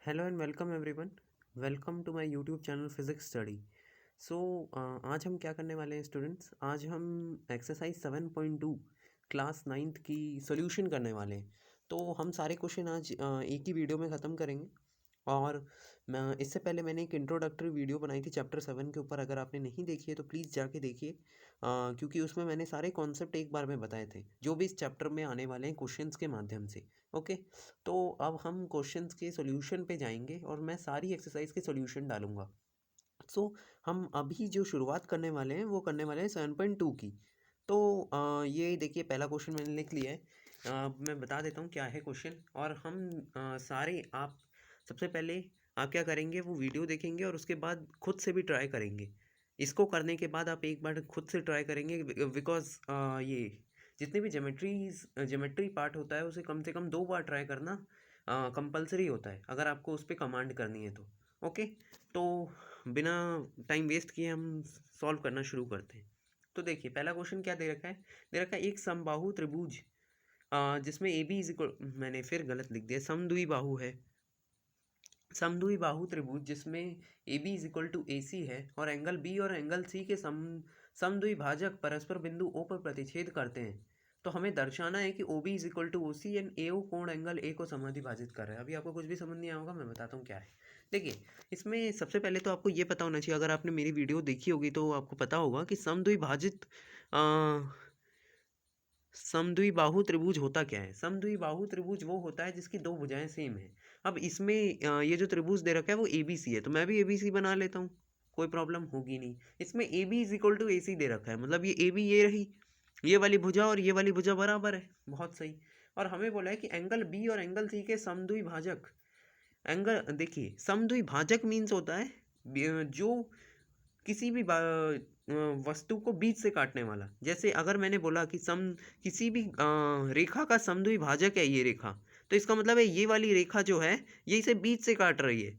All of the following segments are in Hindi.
Hello and welcome everyone. Welcome to my YouTube channel physics study. So आज हम क्या करने वाले हैं स्टूडेंट्स, आज हम एक्सरसाइज 7.2 क्लास 9th की सॉल्यूशन करने वाले हैं। तो हम सारे क्वेश्चन आज एक ही वीडियो में ख़त्म करेंगे। और मैं इससे पहले मैंने एक इंट्रोडक्टरी वीडियो बनाई थी चैप्टर 7 के ऊपर, अगर आपने नहीं देखी है तो प्लीज़ जाके देखिए, क्योंकि उसमें मैंने सारे कॉन्सेप्ट एक बार में बताए थे जो भी इस चैप्टर में आने वाले हैं क्वेश्चंस के माध्यम से। ओके, तो अब हम क्वेश्चंस के सॉल्यूशन पे जाएंगे और मैं सारी एक्सरसाइज के सॉल्यूशन डालूंगा। सो हम अभी जो शुरुआत करने वाले हैं वो करने वाले हैं 7.2 की। तो ये देखिए पहला क्वेश्चन मैंने लिख लिया है। मैं बता देता हूँ क्या है क्वेश्चन, और हम सारे आप सबसे पहले आप क्या करेंगे, वो वीडियो देखेंगे और उसके बाद खुद से भी ट्राई करेंगे। इसको करने के बाद आप एक बार खुद से ट्राई करेंगे, बिकॉज ये जितने भी ज्योमेट्री पार्ट होता है उसे कम से कम 2 बार ट्राई करना कंपलसरी होता है अगर आपको उस पर कमांड करनी है तो। ओके, तो बिना टाइम वेस्ट किए हम सॉल्व करना शुरू करते हैं। तो देखिए पहला क्वेश्चन क्या दे रखा है, दे रखा है एक समबाहु त्रिभुज जिसमें ए बी इज इक्वल, मैंने फिर गलत लिख दिया, समद्विबाहु है। समद्विबाहु त्रिभुज जिसमें A B is equal to A C है और एंगल बी और एंगल सी के समद्विभाजक परस्पर बिंदु ओ पर प्रतिच्छेद करते हैं। तो हमें दर्शाना है कि O B is equal to O C and A O कोण एंगल ए को समाधिभाजित कर रहा है। अभी आपको कुछ भी समझ नहीं आया होगा, मैं बताता हूँ क्या है। देखिए इसमें सबसे पहले तो आपको ये पता होना चाहिए, अगर आपने मेरी वीडियो देखी होगी तो आपको पता होगा कि समद्विभाजित समद्विबाहु त्रिभुज होता क्या है। समद्विबाहु त्रिभुज वो होता है जिसकी दो भुजाएं सेम है। अब इसमें ये जो त्रिभुज दे रखा है वो ए बी सी है, तो मैं भी ए बी सी बना लेता हूँ, कोई प्रॉब्लम होगी नहीं। इसमें A B is equal to A C दे रखा है, मतलब ये ए बी ये रही, ये वाली भुजा और ये वाली भुजा बराबर है, बहुत सही। और हमें बोला है कि एंगल बी और एंगल सी के समद्विभाजक, एंगल देखिए समद्विभाजक मीन्स होता है जो किसी भी वस्तु को बीच से काटने वाला। जैसे अगर मैंने बोला कि किसी भी रेखा का समद्विभाजक है ये रेखा, तो इसका मतलब है ये वाली रेखा जो है ये इसे बीच से काट रही है,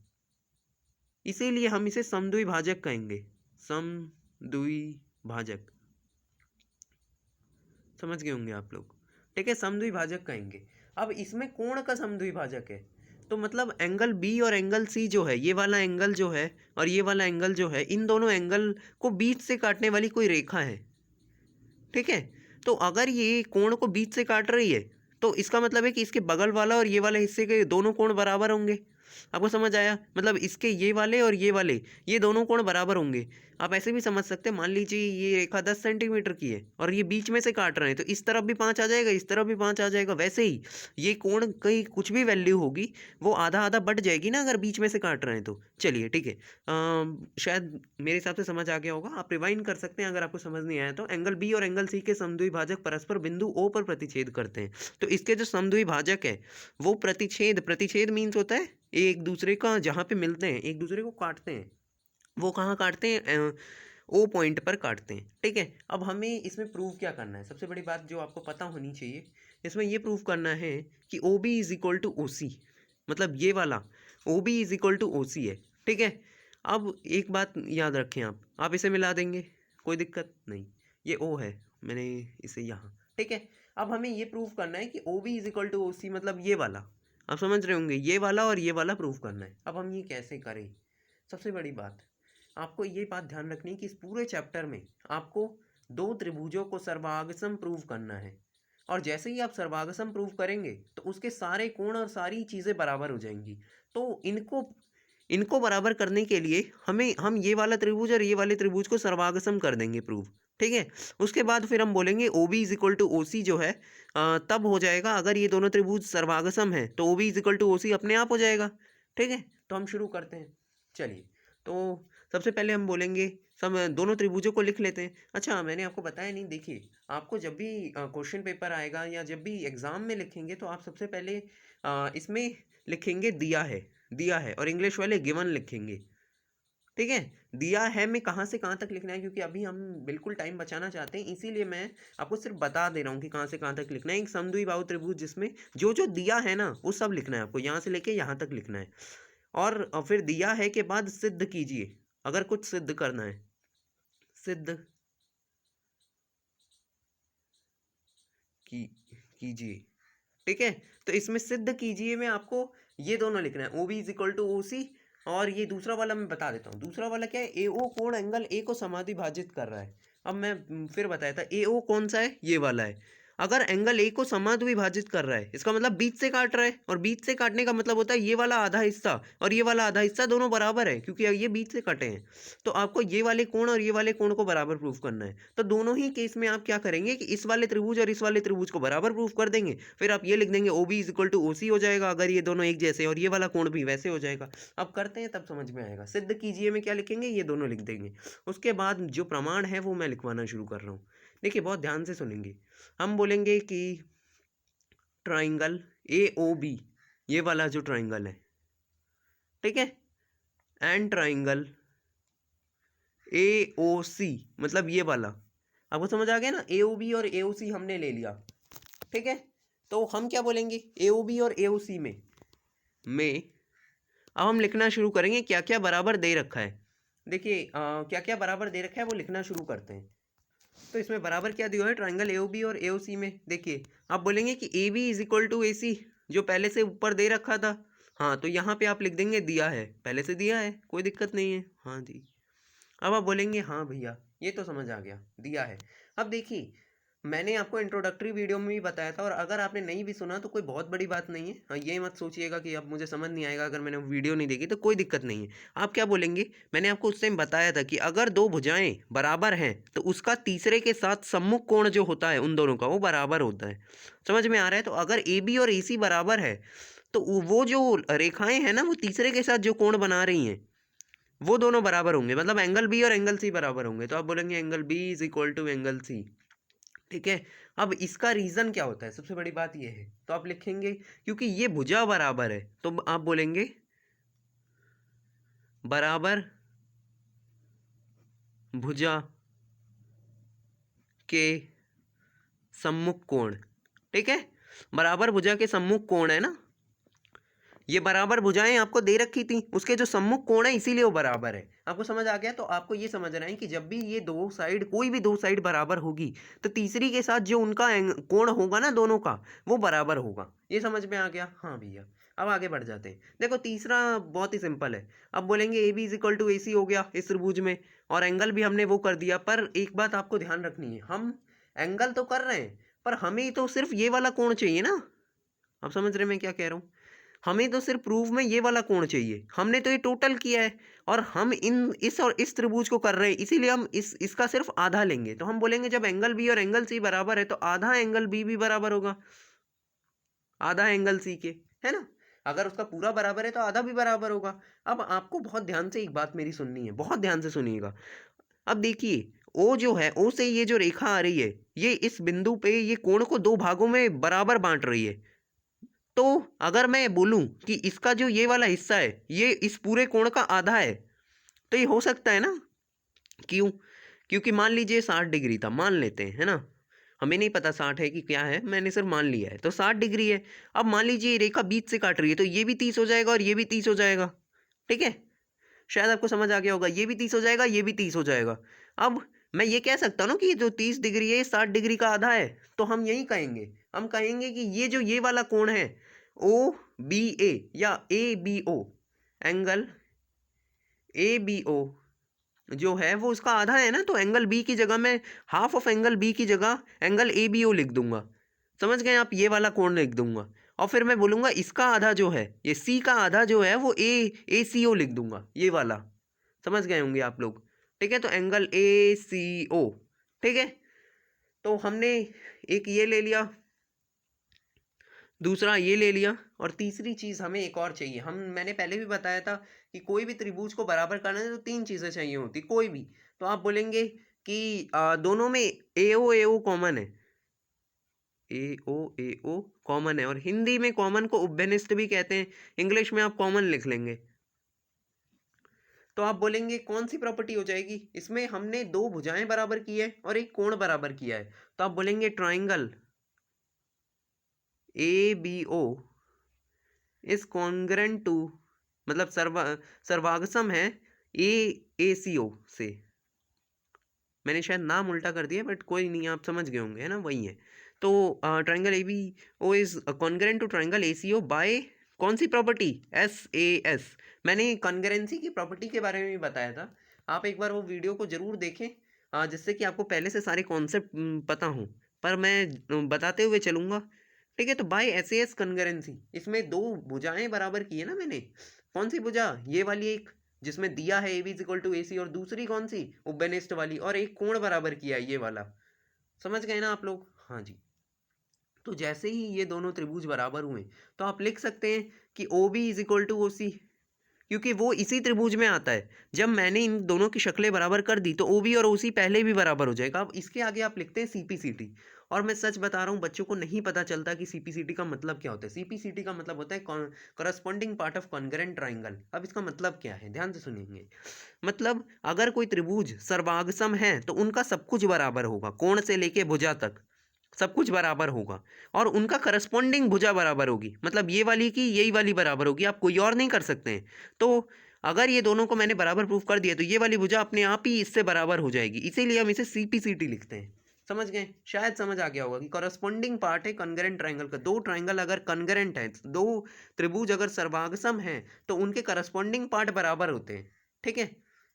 इसीलिए हम इसे समद्विभाजक कहेंगे। समद्विभाजक, समझ गए होंगे आप लोग, ठीक है, समद्विभाजक कहेंगे। अब इसमें कोण का समद्विभाजक है, तो मतलब एंगल बी और एंगल सी जो है, ये वाला एंगल जो है और ये वाला एंगल जो है, इन दोनों एंगल को बीच से काटने वाली कोई रेखा है, ठीक है। तो अगर ये कोण को बीच से काट रही है तो इसका मतलब है कि इसके बगल वाला और ये वाले हिस्से के दोनों कोण बराबर होंगे। आपको समझ आया, मतलब इसके ये वाले और ये वाले, ये दोनों कोण बराबर होंगे। आप ऐसे भी समझ सकते हैं, मान लीजिए ये रेखा 10 सेंटीमीटर की है और ये बीच में से काट रहे हैं, तो इस तरफ भी 5 आ जाएगा, इस तरफ भी 5 आ जाएगा। वैसे ही ये कोण कहीं कुछ भी वैल्यू होगी वो आधा आधा बढ़ जाएगी ना अगर बीच में से काट रहे हैं तो। चलिए ठीक है, शायद मेरे हिसाब से समझ आ गया होगा, आप रिवाइंड कर सकते हैं अगर आपको समझ नहीं आया तो। एंगल बी और एंगल सी के समद्विभाजक परस्पर बिंदु ओ पर प्रतिच्छेद करते हैं, तो इसके जो समद्विभाजक है वो प्रतिच्छेद, प्रतिच्छेद मीन्स होता है एक दूसरे का जहाँ पे मिलते हैं, एक दूसरे को काटते हैं, वो कहाँ काटते हैं, ओ पॉइंट पर काटते हैं, ठीक है। अब हमें इसमें प्रूव क्या करना है, सबसे बड़ी बात जो आपको पता होनी चाहिए, इसमें ये प्रूव करना है कि O B is equal to O C, मतलब ये वाला O B is equal to O C है, ठीक है। अब एक बात याद रखें, आप इसे मिला देंगे, कोई दिक्कत नहीं, ये ओ है, मैंने इसे यहाँ, ठीक है। अब हमें ये प्रूव करना है कि O B is equal to O C, मतलब ये वाला, आप समझ रहे होंगे, ये वाला और ये वाला प्रूव करना है। अब हम ये कैसे करें, सबसे बड़ी बात आपको ये बात ध्यान रखनी है कि इस पूरे चैप्टर में आपको दो त्रिभुजों को सर्वागसम प्रूव करना है, और जैसे ही आप सर्वागसम प्रूव करेंगे तो उसके सारे कोण और सारी चीज़ें बराबर हो जाएंगी। तो इनको इनको बराबर करने के लिए हम ये वाला त्रिभुज और ये वाले त्रिभुज को सर्वागसम कर देंगे प्रूव, ठीक है। उसके बाद फिर हम बोलेंगे O B is equal to O C जो है तब हो जाएगा अगर ये दोनों त्रिभुज सर्वागसम है, तो O B is equal to O C अपने आप हो जाएगा, ठीक है। तो हम शुरू करते हैं, चलिए। तो सबसे पहले हम बोलेंगे, सब दोनों त्रिभुजों को लिख लेते हैं। अच्छा मैंने आपको बताया नहीं, देखिए आपको जब भी क्वेश्चन पेपर आएगा या जब भी एग्ज़ाम में लिखेंगे तो आप सबसे पहले इसमें लिखेंगे दिया है और इंग्लिश वाले गिवन लिखेंगे, ठीक है। दिया है में कहाँ से कहाँ तक लिखना है, क्योंकि अभी हम बिल्कुल टाइम बचाना चाहते हैं, इसीलिए मैं आपको सिर्फ बता दे रहा हूँ कि कहाँ से कहाँ तक लिखना है। एक समद्विबाहु त्रिभुज जिसमें जो जो दिया है ना वो सब लिखना है आपको, यहाँ से लेके यहाँ तक लिखना है। और फिर दिया है के बाद सिद्ध कीजिए, अगर कुछ सिद्ध करना है, सिद्ध की कीजिए, ठीक है। तो इसमें सिद्ध कीजिए में आपको ये दोनों लिखना है, O B is equal to O C. और ये दूसरा वाला मैं बता देता हूँ, दूसरा वाला क्या है, ए ओ कोण एंगल ए को समाद्विभाजित कर रहा है। अब मैं फिर बताया था, ए ओ कौन सा है, ये वाला है। अगर एंगल ए को समाद्विभाजित कर रहा है, इसका मतलब बीच से काट रहा है, और बीच से काटने का मतलब होता है ये वाला आधा हिस्सा और ये वाला आधा हिस्सा दोनों बराबर है, क्योंकि ये बीच से कटे हैं। तो आपको ये वाले कोण और ये वाले कोण को बराबर प्रूफ करना है। तो दोनों ही केस में आप क्या करेंगे कि इस वाले त्रिभुज और इस वाले त्रिभुज को बराबर प्रूफ कर देंगे। फिर आप ये लिख देंगे O B is equal to O C हो जाएगा, अगर ये दोनों एक जैसे, और ये वाला कोण भी वैसे हो जाएगा। अब करते हैं तब समझ में आएगा। सिद्ध कीजिए में क्या लिखेंगे, ये दोनों लिख देंगे। उसके बाद जो प्रमाण है वो मैं लिखवाना शुरू कर रहा हूँ। देखिए बहुत ध्यान से सुनेंगे। हम बोलेंगे कि ट्राइंगल ए ओ बी, ये वाला जो ट्राइंगल है, ठीक है, and triangle A O C, मतलब ये वाला, आपको समझ आ गया ना, ए ओ बी और ए ओ सी हमने ले लिया, ठीक है। तो हम क्या बोलेंगे, ए ओ बी और ए ओ सी में अब हम लिखना शुरू करेंगे क्या क्या बराबर दे रखा है। देखिए क्या क्या बराबर दे रखा है वो लिखना शुरू करते हैं। तो इसमें बराबर क्या दिया है, ट्राइंगल ए ओ बी और ए ओ सी में देखिए आप बोलेंगे कि A B is equal to A C, जो पहले से ऊपर दे रखा था। हाँ, तो यहाँ पे आप लिख देंगे दिया है, पहले से दिया है, कोई दिक्कत नहीं है। हाँ जी। अब आप बोलेंगे हाँ भैया ये तो समझ आ गया, दिया है। अब देखिए मैंने आपको इंट्रोडक्टरी वीडियो में भी बताया था, और अगर आपने नहीं भी सुना तो कोई बहुत बड़ी बात नहीं है। हाँ, ये मत सोचिएगा कि अब मुझे समझ नहीं आएगा अगर मैंने वीडियो नहीं देखी, तो कोई दिक्कत नहीं है। आप क्या बोलेंगे, मैंने आपको उस टाइम बताया था कि अगर दो भुजाएं बराबर हैं तो उसका तीसरे के साथ सम्मुख कोण जो होता है उन दोनों का, वो बराबर होता है। समझ में आ रहा है। तो अगर ए बी और ए सी बराबर है तो वो जो रेखाएं हैं ना, वो तीसरे के साथ जो कोण बना रही हैं वो दोनों बराबर होंगे, मतलब एंगल बी और एंगल सी बराबर होंगे। तो आप बोलेंगे angle B is equal to angle C, ठीक है। अब इसका रीजन क्या होता है, सबसे बड़ी बात ये है, तो आप लिखेंगे क्योंकि ये भुजा बराबर है, तो आप बोलेंगे बराबर भुजा के सम्मुख कोण, ठीक है। बराबर भुजा के सम्मुख कोण है ना, ये बराबर भुजाएं आपको दे रखी थी, उसके जो सम्मुख कोण है इसीलिए वो बराबर है। आपको समझ आ गया। तो आपको ये समझना है कि जब भी ये दो साइड, कोई भी दो साइड बराबर होगी तो तीसरी के साथ जो उनका कोण होगा ना दोनों का, वो बराबर होगा। ये समझ में आ गया। हाँ भैया, अब आगे बढ़ जाते हैं। देखो तीसरा बहुत ही सिंपल है। अब बोलेंगे A B is equal to A C हो गया इस त्रिभुज में, और एंगल भी हमने वो कर दिया। पर एक बात आपको ध्यान रखनी है, हम एंगल तो कर रहे हैं पर हमें तो सिर्फ ये वाला कोण चाहिए ना। आप समझ रहे मैं क्या कह रहा हूँ, हमें तो सिर्फ प्रूफ में ये वाला कोण चाहिए। हमने तो ये टोटल किया है और हम इस और इस त्रिभुज को कर रहे हैं, इसीलिए हम इसका सिर्फ आधा लेंगे। तो हम बोलेंगे जब एंगल बी और एंगल सी बराबर है तो आधा एंगल बी भी बराबर होगा आधा एंगल सी के, है ना। अगर उसका पूरा बराबर है तो आधा भी बराबर होगा। अब आपको बहुत ध्यान से एक बात मेरी सुननी है, बहुत ध्यान से सुनिएगा। अब देखिए ओ जो है, ओ से ये जो रेखा आ रही है, ये इस बिंदु पे ये कोण को दो भागों में बराबर बांट रही है। तो अगर मैं बोलूं कि इसका जो ये वाला हिस्सा है ये इस पूरे कोण का आधा है, तो ये हो सकता है ना। क्यों, क्योंकि मान लीजिए 60 डिग्री था, मान लेते हैं, है ना। हमें नहीं पता 60 है कि क्या है, मैंने सिर्फ मान लिया है। तो 60 डिग्री है। अब मान लीजिए ये रेखा बीच से काट रही है, तो ये भी 30 हो जाएगा और ये भी 30 हो जाएगा, ठीक है। शायद आपको समझ आ गया होगा, ये भी 30 हो जाएगा, ये भी 30 हो जाएगा। अब मैं ये कह सकता हूँ ना कि ये जो 30 डिग्री है ये 60 डिग्री का आधा है। तो हम यही कहेंगे, हम कहेंगे कि ये जो ये वाला कोण है ओ बी ए या A B O, angle A B O जो है वो उसका आधा है ना। तो एंगल बी की जगह मैं हाफ ऑफ एंगल बी की जगह एंगल ए बी ओ लिख दूंगा। समझ गए आप, ये वाला कोण लिख दूंगा। और फिर मैं बोलूंगा इसका आधा जो है, ये सी का आधा जो है वो ए सी ओ लिख दूंगा, ये वाला। समझ गए होंगे आप लोग, ठीक है। तो एंगल ए सी ओ, ठीक है। तो हमने एक ये ले लिया, दूसरा ये ले लिया, और तीसरी चीज़ हमें एक और चाहिए। मैंने पहले भी बताया था कि कोई भी त्रिभुज को बराबर करना है तो तीन चीज़ें चाहिए होती कोई भी। तो आप बोलेंगे कि दोनों में ए ओ कॉमन है, ए ओ कॉमन है। और हिंदी में कॉमन को उभयनिष्ठ भी कहते हैं, इंग्लिश में आप कॉमन लिख लेंगे। तो आप बोलेंगे कौन सी प्रॉपर्टी हो जाएगी इसमें, हमने दो भुजाएं बराबर की है और एक कोण बराबर किया है। तो आप बोलेंगे triangle A B O is congruent to, मतलब सर्वागसम है ए सी ओ से। मैंने शायद नाम उल्टा कर दिया बट कोई नहीं, आप समझ गए होंगे, है ना, वही है। तो triangle A B O is congruent to triangle A C O by कौन सी प्रॉपर्टी? SAS। मैंने कॉन्करेंसी की प्रॉपर्टी के बारे में भी बताया था, आप एक बार वो वीडियो को जरूर देखें, जिससे कि आपको पहले से सारे कॉन्सेप्ट पता हों, पर मैं बताते हुए चलूँगा। ठीक है, तो बाय SAS कॉन्करेंसी इसमें दो भुजाएं बराबर की है ना मैंने। कौन सी भुजा? ये वाली एक जिसमें दिया है AB इक्वल टू AC, और दूसरी कौन सी? उबेनिस्ट वाली, और एक कोण बराबर किया है ये वाला। समझ गए ना आप लोग? हाँ जी। तो जैसे ही ये दोनों त्रिभुज बराबर हुए तो आप लिख सकते हैं कि OB is equal to OC, क्योंकि वो इसी त्रिभुज में आता है। जब मैंने इन दोनों की शक्लें बराबर कर दी तो OB और OC पहले भी बराबर हो जाएगा। अब इसके आगे आप लिखते हैं CPCT, और मैं सच बता रहा हूँ बच्चों को नहीं पता चलता कि CPCT का मतलब क्या होता है। CPCT का मतलब होता है corresponding part of concurrent triangle. अब इसका मतलब क्या है, ध्यान से सुनिए। मतलब अगर कोई त्रिभुज सर्वांगसम है तो उनका सब कुछ बराबर होगा, कोण से लेके भुजा तक सब कुछ बराबर होगा, और उनका करस्पॉन्डिंग भुजा बराबर होगी। मतलब ये वाली की यही वाली बराबर होगी, आप कोई और नहीं कर सकते हैं। तो अगर ये दोनों को मैंने बराबर प्रूफ कर दिया तो ये वाली भुजा अपने आप ही इससे बराबर हो जाएगी, इसीलिए हम इसे CPCT लिखते हैं। समझ गए? शायद समझ आ गया होगा कि कॉरस्पॉन्डिंग पार्ट है कॉन्करेंट ट्राइंगल का। दो ट्राइंगल अगर कॉन्करेंट है, दो त्रिभुज अगर सर्वांगसम है तो उनके करस्पॉन्डिंग पार्ट बराबर होते हैं। ठीक है,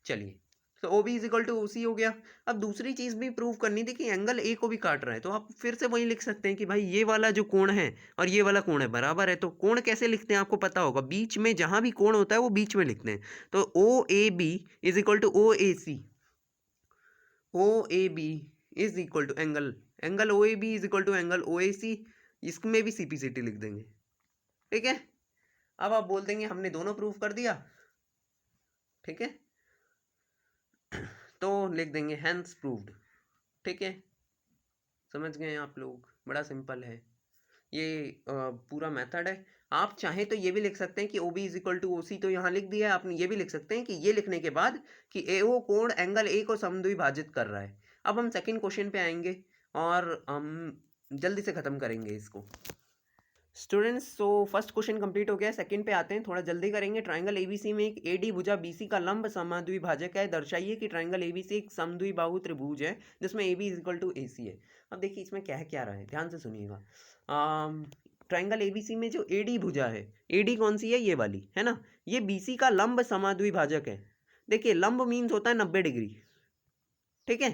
चलिए, तो OB is equal to OC हो गया। अब दूसरी चीज भी प्रूव करनी थी कि एंगल A को भी काट रहा है, तो आप फिर से वही लिख सकते हैं कि भाई ये वाला जो कोण है और ये वाला कोण है बराबर है। तो कोण कैसे लिखते हैं आपको पता होगा, बीच में जहां भी कोण होता है वो बीच में लिखते हैं। तो OAB is equal to OAC, OAB is equal to angle OAB is equal to angle OAC, इसमें भी CPCT लिख देंगे। ठीक है, अब आप बोल देंगे हमने दोनों प्रूफ कर दिया। ठीक है, तो लिख देंगे हैंस प्रूव्ड। ठीक है, समझ गए आप लोग? बड़ा सिंपल है ये, पूरा मेथड है। आप चाहें तो ये भी लिख सकते हैं कि OB is equal to OC, तो यहाँ लिख दिया है आपने। ये भी लिख सकते हैं कि ये लिखने के बाद कि AO कोण एंगल A को समद्विभाजित कर रहा है। अब हम सेकंड क्वेश्चन पे आएंगे और हम जल्दी से ख़त्म करेंगे इसको। स्टूडेंट्स, तो फर्स्ट क्वेश्चन कंप्लीट हो गया, सेकंड पे आते हैं, थोड़ा जल्दी करेंगे। ट्राइंगल ABC में एक AD भुजा BC का लंब समद्विभाजक है। दर्शाइए कि ट्राइंगल ABC एक समद्विबाहु त्रिभुज है जिसमें AB is equal to AC है। अब देखिए इसमें क्या रहा है, ध्यान से सुनिएगा। ट्राइंगल ABC में जो AD भुजा है, AD कौन सी है? ये वाली है ना। ये BC का लंब समद्विभाजक है। देखिए लंब मीन्स होता है 90 डिग्री। ठीक है,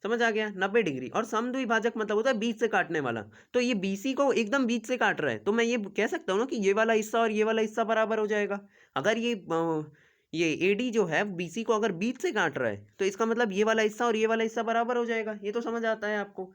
समझ आ गया? 90 डिग्री। और समद्विभाजक मतलब होता है बीच से काटने वाला। तो ये BC को एकदम बीच से काट रहा है, तो मैं ये कह सकता हूँ ना कि ये वाला हिस्सा और ये वाला हिस्सा बराबर हो जाएगा। अगर ये AD जो है BC को अगर बीच से काट रहा है तो इसका मतलब ये वाला हिस्सा और ये वाला हिस्सा बराबर हो जाएगा। ये तो समझ आता है आपको?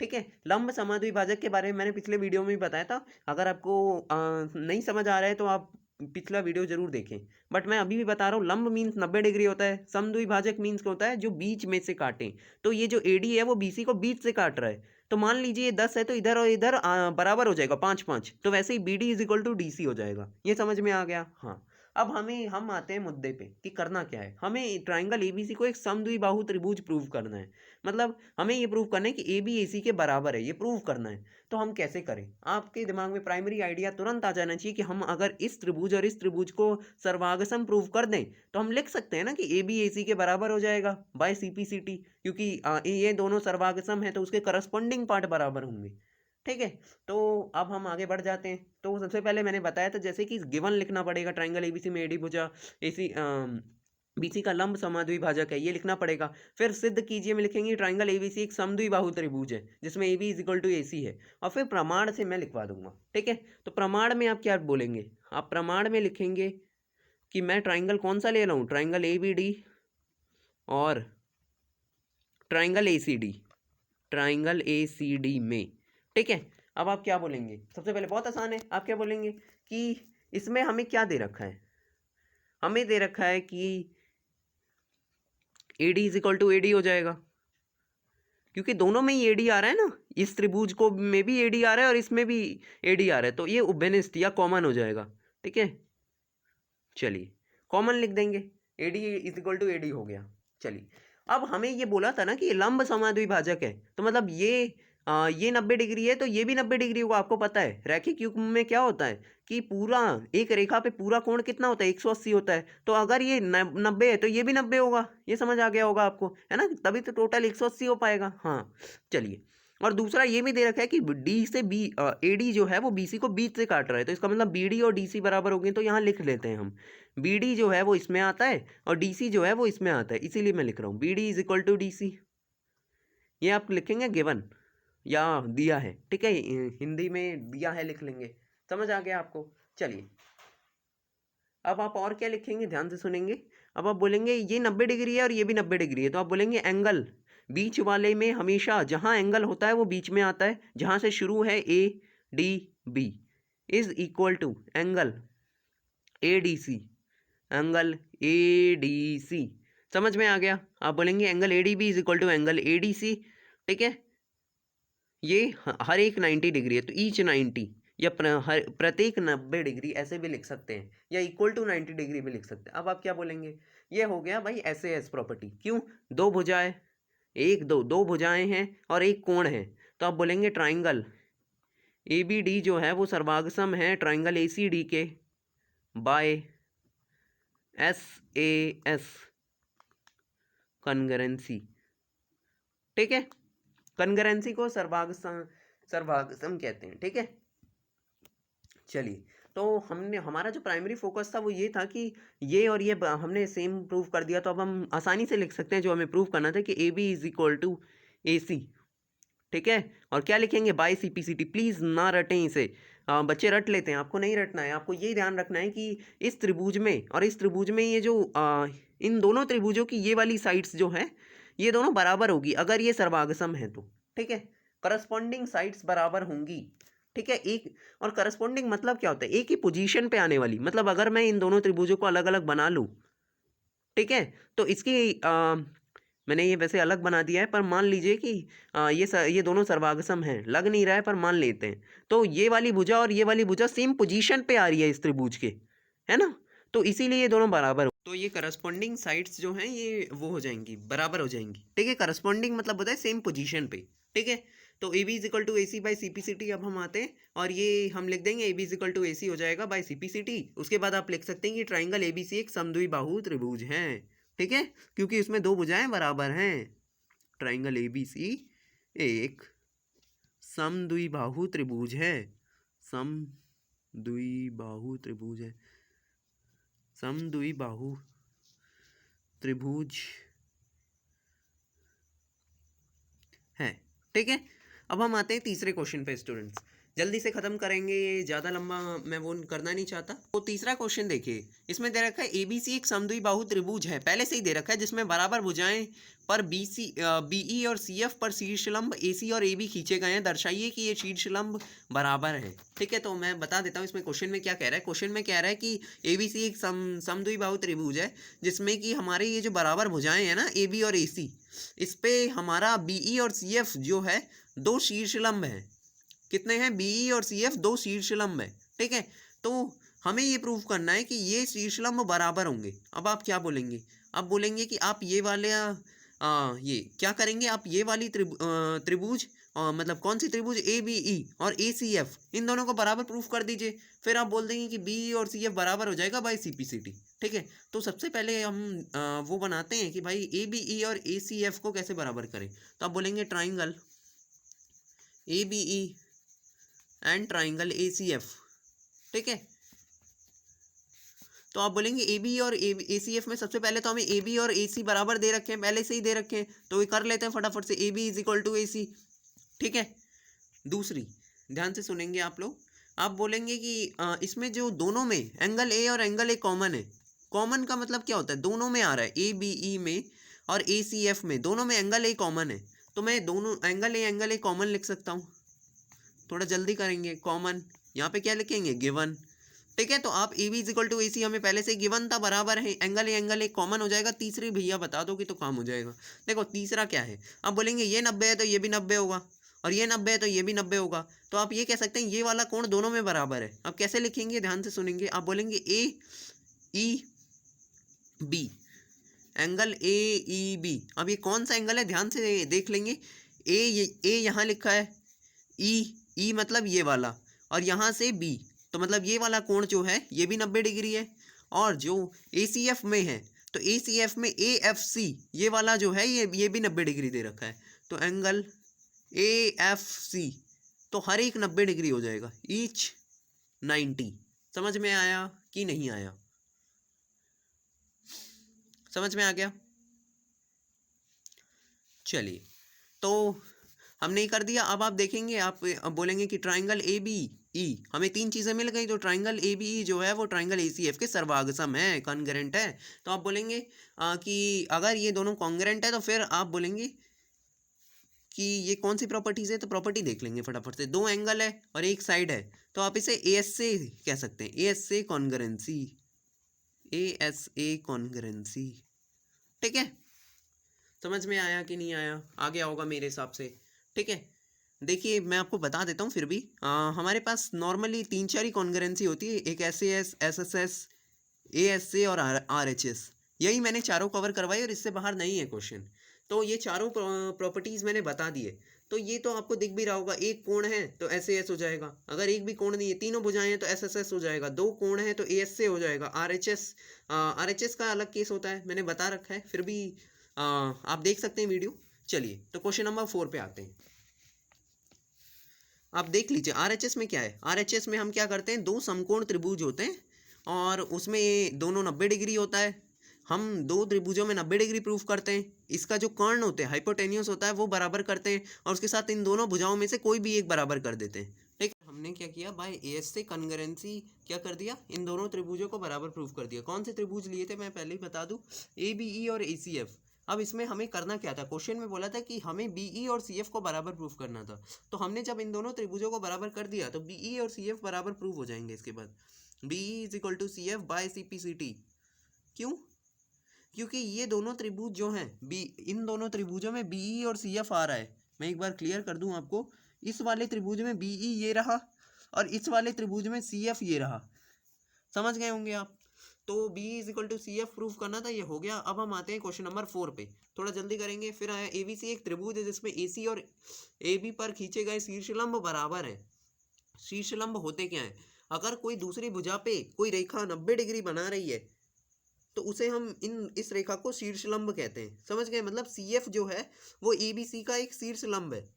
ठीक है, लंब समद्विभाजक के बारे में मैंने पिछले वीडियो में भी बताया था। अगर आपको नहीं समझ आ रहा है तो आप पिछला वीडियो जरूर देखें। बट मैं अभी भी बता रहा हूँ, लंब मीन्स 90 डिग्री होता है, समद्विभाजक मीन्स क्या होता है? जो बीच में से काटे। तो ये जो AD है वो BC को बीच से काट रहा है। तो मान लीजिए ये 10 है तो इधर और इधर बराबर हो जाएगा, 5-5। तो वैसे ही BD is equal to DC हो जाएगा। ये समझ में आ गया? हाँ। अब हम आते हैं मुद्दे पे कि करना क्या है। हमें ट्राइंगल ABC को एक समद्विबाहु त्रिभुज प्रूव करना है। मतलब हमें ये प्रूव करना है कि AB AC के बराबर है, ये प्रूव करना है। तो हम कैसे करें? आपके दिमाग में प्राइमरी आइडिया तुरंत आ जाना चाहिए कि हम अगर इस त्रिभुज और इस त्रिभुज को सर्वांगसम प्रूव कर दें तो हम लिख सकते हैं ना कि AB AC के बराबर हो जाएगा बाय CPCT, क्योंकि ये दोनों सर्वांगसम है तो उसके करस्पॉन्डिंग पार्ट बराबर होंगे। ठीक है, तो अब हम आगे बढ़ जाते हैं। तो सबसे पहले मैंने बताया था जैसे कि गिवन लिखना पड़ेगा, ट्राइंगल ABC में AD भुजा AC BC का लंब समद्विभाजक है, ये लिखना पड़ेगा। फिर सिद्ध कीजिए में लिखेंगे ट्राइंगल ABC एक समद्विबाहु त्रिभुज है जिसमें AB is equal to AC है, और फिर प्रमाण से मैं लिखवा दूंगा। ठीक है, तो प्रमाण में आप क्या बोलेंगे? आप प्रमाण में लिखेंगे कि मैं ट्राइंगल कौन सा ले रहा हूँ, ट्राइंगल ABD और ट्राइंगल ACD, ट्राइंगल ACD में। ठीक है, अब आप क्या बोलेंगे? सबसे पहले बहुत आसान है, आप क्या बोलेंगे कि इसमें हमें क्या दे रखा है? हमें दे रखा है कि AD is equal to AD हो जाएगा, क्योंकि दोनों में ही AD आ रहा है ना। इस त्रिभुज को में भी AD आ रहा है और इसमें भी AD आ रहा है, तो ये उभयनिष्ठ या कॉमन हो जाएगा। ठीक है, चलिए कॉमन लिख देंगे, AD is equal to AD हो गया। चलिए, अब हमें ये बोला था ना कि ये लंब समद्विभाजक है, तो मतलब ये 90 डिग्री है तो ये भी 90 डिग्री होगा। आपको पता है रैखिक युग्म में क्या होता है कि पूरा एक रेखा पे पूरा कोण कितना होता है? 180 होता है। तो अगर ये 90 है तो ये भी 90 होगा। ये समझ आ गया होगा आपको, है ना? तभी तो टोटल 180 हो पाएगा। हाँ, चलिए और दूसरा ये भी दे रखा है कि डी से बी AD जो है वो BC को बीच से काट रहा है, तो इसका मतलब BD और DC बराबर हो गए, तो यहाँ लिख लेते हैं हम BD जो है वो इसमें आता है और DC जो है वो इसमें आता है, इसीलिए मैं लिख रहा हूँ BD is equal to DC। ये आप लिखेंगे गिवन या दिया है, ठीक है, हिंदी में दिया है लिख लेंगे। समझ आ गया आपको? चलिए अब आप और क्या लिखेंगे, ध्यान से सुनेंगे। अब आप बोलेंगे ये 90 डिग्री है और ये भी 90 डिग्री है, तो आप बोलेंगे एंगल बीच वाले में हमेशा जहाँ एंगल होता है वो बीच में आता है, जहाँ से शुरू है ADB is equal to angle ADC, angle ADC। समझ में आ गया? आप बोलेंगे angle ADB is equal to angle ADC, ठीक है। ये हर एक 90 डिग्री है, तो ईच 90 या प्रत्येक 90 डिग्री ऐसे भी लिख सकते हैं, या इक्वल टू 90 डिग्री भी लिख सकते हैं। अब आप क्या बोलेंगे, ये हो गया भाई SAS प्रॉपर्टी। क्यों? दो भुजाएं, दो भुजाएं हैं और एक कोण है, तो आप बोलेंगे ट्राइंगल ABD जो है वो सर्वागसम है ट्राइंगल ACD के बाय SAS कनगरेंसी, ठीक है। कनगरेंसी को सर्वागसम कहते हैं, ठीक है। चलिए, तो हमने हमारा जो प्राइमरी फोकस था वो ये था कि ये और ये हमने सेम प्रूव कर दिया, तो अब हम आसानी से लिख सकते हैं जो हमें प्रूव करना था कि AB is equal to AC, ठीक है। और क्या लिखेंगे, बाय CPCT। प्लीज़ ना रटें इसे, बच्चे रट लेते हैं, आपको नहीं रटना है। आपको यही ध्यान रखना है कि इस त्रिभुज में और इस त्रिभुज में ये जो इन दोनों त्रिभुजों की ये वाली साइड्स जो हैं ये दोनों बराबर होगी अगर ये सर्वागसम है तो, ठीक है। करस्पॉन्डिंग साइड्स बराबर होंगी, ठीक है। एक और करस्पॉन्डिंग मतलब क्या होता है, एक ही पोजीशन पे आने वाली, मतलब अगर मैं इन दोनों त्रिभुजों को अलग अलग बना लूँ, ठीक है, तो इसकी मैंने ये वैसे अलग बना दिया है, पर मान लीजिए कि ये दोनों सर्वागसम हैं, लग नहीं रहा है पर मान लेते हैं, तो ये वाली भुजा और ये वाली भुजा सेम पोजीशन पे आ रही है इस त्रिभुज के, है ना, तो इसीलिए ये दोनों बराबर हो, तो ये करस्पॉन्डिंग साइड्स जो हैं ये वो हो जाएंगी, बराबर हो जाएंगी, ठीक है। करस्पॉन्डिंग मतलब होता है सेम पोजीशन पे, ठीक है। तो AB is equal to AC by CPCT। अब हम आते हैं और ये हम लिख देंगे AB is equal to AC हो जाएगा बाई CPCT। उसके बाद आप लिख सकते हैं कि ट्राइंगल ABC एक समद्विबाहु त्रिभुज है, ठीक है, क्योंकि इसमें दो भुजाएं बराबर हैं। ट्राइंगल ABC एक समद्विबाहु त्रिभुज है, समद्विबाहु त्रिभुज है, समद्विबाहु त्रिभुज है, ठीक है। अब हम आते हैं तीसरे क्वेश्चन पे स्टूडेंट्स, जल्दी से खत्म करेंगे, ये ज़्यादा लंबा मैं वो करना नहीं चाहता। तो तीसरा क्वेश्चन देखिए, इसमें दे रखा है ABC एक समद्विबाहु त्रिभुज है, पहले से ही दे रखा है, जिसमें बराबर भुजाएं पर BE और CF पर शीर्षलंब AC और AB खींचे गए हैं, दर्शाइए कि ये शीर्षलंब बराबर है, ठीक है। तो मैं बता देता हूँ इसमें क्वेश्चन में क्या कह रहा है। क्वेश्चन में कह रहा है कि ABC एक समद्विबाहु त्रिभुज है जिसमें कि हमारे ये जो बराबर भुजाएं हैं ना AB और AC, इस पे हमारा BE और CF जो है दो शीर्षलंब हैं। कितने हैं? BE और CF दो शीर्षलंब है, ठीक है। तो हमें ये प्रूव करना है कि ये शीर्षलंब बराबर होंगे। अब आप क्या बोलेंगे? आप बोलेंगे कि आप ये वाले ये क्या करेंगे, आप ये वाली त्रिभुज मतलब कौन सी त्रिभुज ABE और ACF इन दोनों को बराबर प्रूफ कर दीजिए। फिर आप बोल देंगे कि BE और CF बराबर हो जाएगा बाई CPCT, ठीक है। तो सबसे पहले हम वो बनाते हैं कि भाई ABE और ACF को कैसे बराबर करें। तो आप बोलेंगे triangle ABE and triangle ACF, ठीक है। तो आप बोलेंगे AB और ACF में सबसे पहले तो हमें AB और AC बराबर दे रखे हैं, पहले से ही दे रखे हैं, तो ये कर लेते हैं फटाफट से, AB is equal to AC, ठीक है। दूसरी, ध्यान से सुनेंगे आप लोग, आप बोलेंगे कि इसमें जो दोनों में एंगल A और एंगल A कॉमन है। कॉमन का मतलब क्या होता है? दोनों में आ रहा है, ABE में और ACF में दोनों में एंगल A कॉमन है, तो मैं दोनों एंगल A कॉमन लिख सकता हूँ। थोड़ा जल्दी करेंगे, कॉमन यहाँ पे क्या लिखेंगे, गिवन, ठीक है। तो आप AB is equal to AC हमें पहले से गिवन था, बराबर है, एंगल A कॉमन हो जाएगा। तीसरी भैया बता दो कि तो काम हो जाएगा। देखो तीसरा क्या है, आप बोलेंगे ये 90 है तो ये भी 90 होगा, और ये 90 है तो ये भी 90 होगा, तो आप ये कह सकते हैं ये वाला कोण दोनों में बराबर है। अब कैसे लिखेंगे, ध्यान से सुनेंगे, आप बोलेंगे AEB, एंगल AEB। अब ये कौन सा एंगल है, ध्यान से देख लेंगे, A यहाँ लिखा है, E मतलब ये वाला, और यहाँ से B, तो मतलब ये वाला कोण जो है ये भी 90 डिग्री है। और जो ACF में है, तो ACF में AFC ये वाला जो है ये भी 90 डिग्री दे रखा है। तो एंगल AFC, तो हर एक 90 डिग्री हो जाएगा, ईच 90। समझ में आया कि नहीं आया? समझ में आ गया? चलिए, तो हमने कर दिया। अब आप देखेंगे, आप बोलेंगे कि ट्राइंगल ABE, हमें 3 चीज़ें मिल गई। तो ट्राइंगल ABE जो है वो ट्राइंगल ACF के सर्वागसम है, कॉन्ग्रेंट है। तो आप बोलेंगे कि अगर ये दोनों कॉन्ग्रेंट है तो फिर आप बोलेंगे कि ये कौन सी प्रॉपर्टीज़ है। तो प्रॉपर्टी देख लेंगे फटाफट से। 2 एंगल है और एक साइड है, तो आप इसे ASA कह सकते हैं, ASA कॉन्ग्रेंसी, ASA कॉन्ग्रेंसी। ठीक है, समझ में आया कि नहीं आया? आ गया होगा मेरे हिसाब से। ठीक है, देखिए मैं आपको बता देता हूँ फिर भी। हमारे पास नॉर्मली 3-4 ही कॉन्ग्रेंसी होती है, एक SAS, SSS, ASA और RHS। यही मैंने चारों कवर करवाई और इससे बाहर नहीं है क्वेश्चन। तो ये चारों प्रॉपर्टीज़ मैंने बता दिए। तो ये तो आपको दिख भी रहा होगा, एक कोण है तो SAS हो जाएगा, अगर एक भी कोण नहीं है, तीनों भुजाएं हैं तो SSS हो जाएगा, 2 कोण है तो ASA हो जाएगा। RHS का अलग केस होता है, मैंने बता रखा है, फिर भी आप देख सकते हैं वीडियो। चलिए, तो क्वेश्चन नंबर 4 पे आते हैं। आप देख लीजिए RHS में क्या है। RHS में हम क्या करते हैं, 2 समकोण त्रिभुज होते हैं और उसमें दोनों 90 डिग्री होता है। हम 2 त्रिभुजों में 90 डिग्री प्रूफ करते हैं। इसका जो कर्ण होते हैं, हाइपोटेन्यूस होता है, वो बराबर करते हैं और उसके साथ इन दोनों भुजाओं में से कोई भी एक बराबर कर देते हैं। ठीक है, हमने क्या किया, बाय ASA कॉन्ग्रुएंसी क्या कर दिया, इन दोनों त्रिभुजों को बराबर प्रूफ कर दिया। कौन से त्रिभुज लिए थे मैं पहले ही बता दूं, ABE और ACF। अब इसमें हमें करना क्या था, क्वेश्चन में बोला था कि हमें BE और CF को बराबर प्रूफ करना था। तो हमने जब इन दोनों त्रिभुजों को बराबर कर दिया तो BE और CF बराबर प्रूफ हो जाएंगे। इसके बाद BE is equal to CF by CPCT। क्यों? क्योंकि ये दोनों त्रिभुज जो हैं, इन दोनों त्रिभुजों में BE और CF आ रहा है। मैं एक बार क्लियर कर दूं आपको, इस वाले त्रिभुज में BE ये रहा और इस वाले त्रिभुज में CF ये रहा। समझ गए होंगे आप? तो B is equal to CF proof करना था, ये हो गया। अब हम आते हैं क्वेश्चन नंबर 4 पे, थोड़ा जल्दी करेंगे। फिर आया ABC एक त्रिभुज है जिसमें AC और AB पर खींचे गए शीर्षलंब बराबर है। शीर्षलंब होते क्या है, अगर कोई दूसरी भुजा पे कोई रेखा 90 डिग्री बना रही है तो उसे हम इस रेखा को शीर्षलंब कहते हैं। समझ गए? मतलब CF जो है वो ABC का एक शीर्षलंब है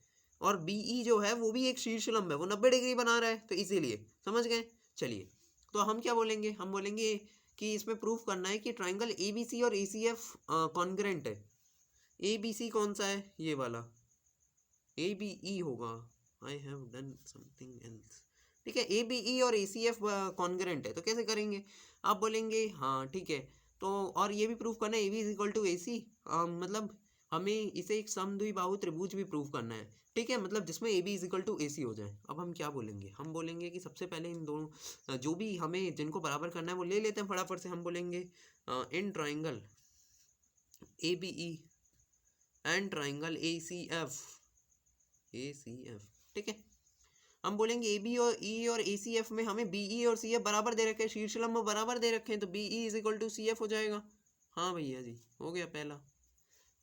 और BE जो है वो भी एक शीर्षलंब है, वो 90 डिग्री बना रहा है, तो इसीलिए। समझ गए? चलिए, तो हम क्या बोलेंगे, हम बोलेंगे कि इसमें प्रूफ करना है कि ट्राइंगल ABC और ACF कॉन्ग्रेंट है। ABC कौन सा है, ये वाला ABE होगा। I have done something else. ठीक है, ABE और ACF कॉन्ग्रेंट है। तो कैसे करेंगे, आप बोलेंगे हाँ ठीक है। तो और ये भी प्रूफ करना है AB is equal to AC, मतलब हमें इसे एक समद्विबाहु त्रिभुज भी प्रूफ करना है। ठीक है, मतलब जिसमें AB is equal to AC हो जाए। अब हम क्या बोलेंगे, हम बोलेंगे कि सबसे पहले इन दोनों जो भी हमें जिनको बराबर करना है वो ले लेते हैं फटाफट से। हम बोलेंगे in triangle ABE and triangle ACF। ठीक है, हम बोलेंगे AB और E और ACF में हमें BE और CF बराबर दे रखे हैं, शीर्षलंब बराबर दे रखे हैं, तो BE is equal to CF हो जाएगा। हाँ भैया जी, हो गया पहला।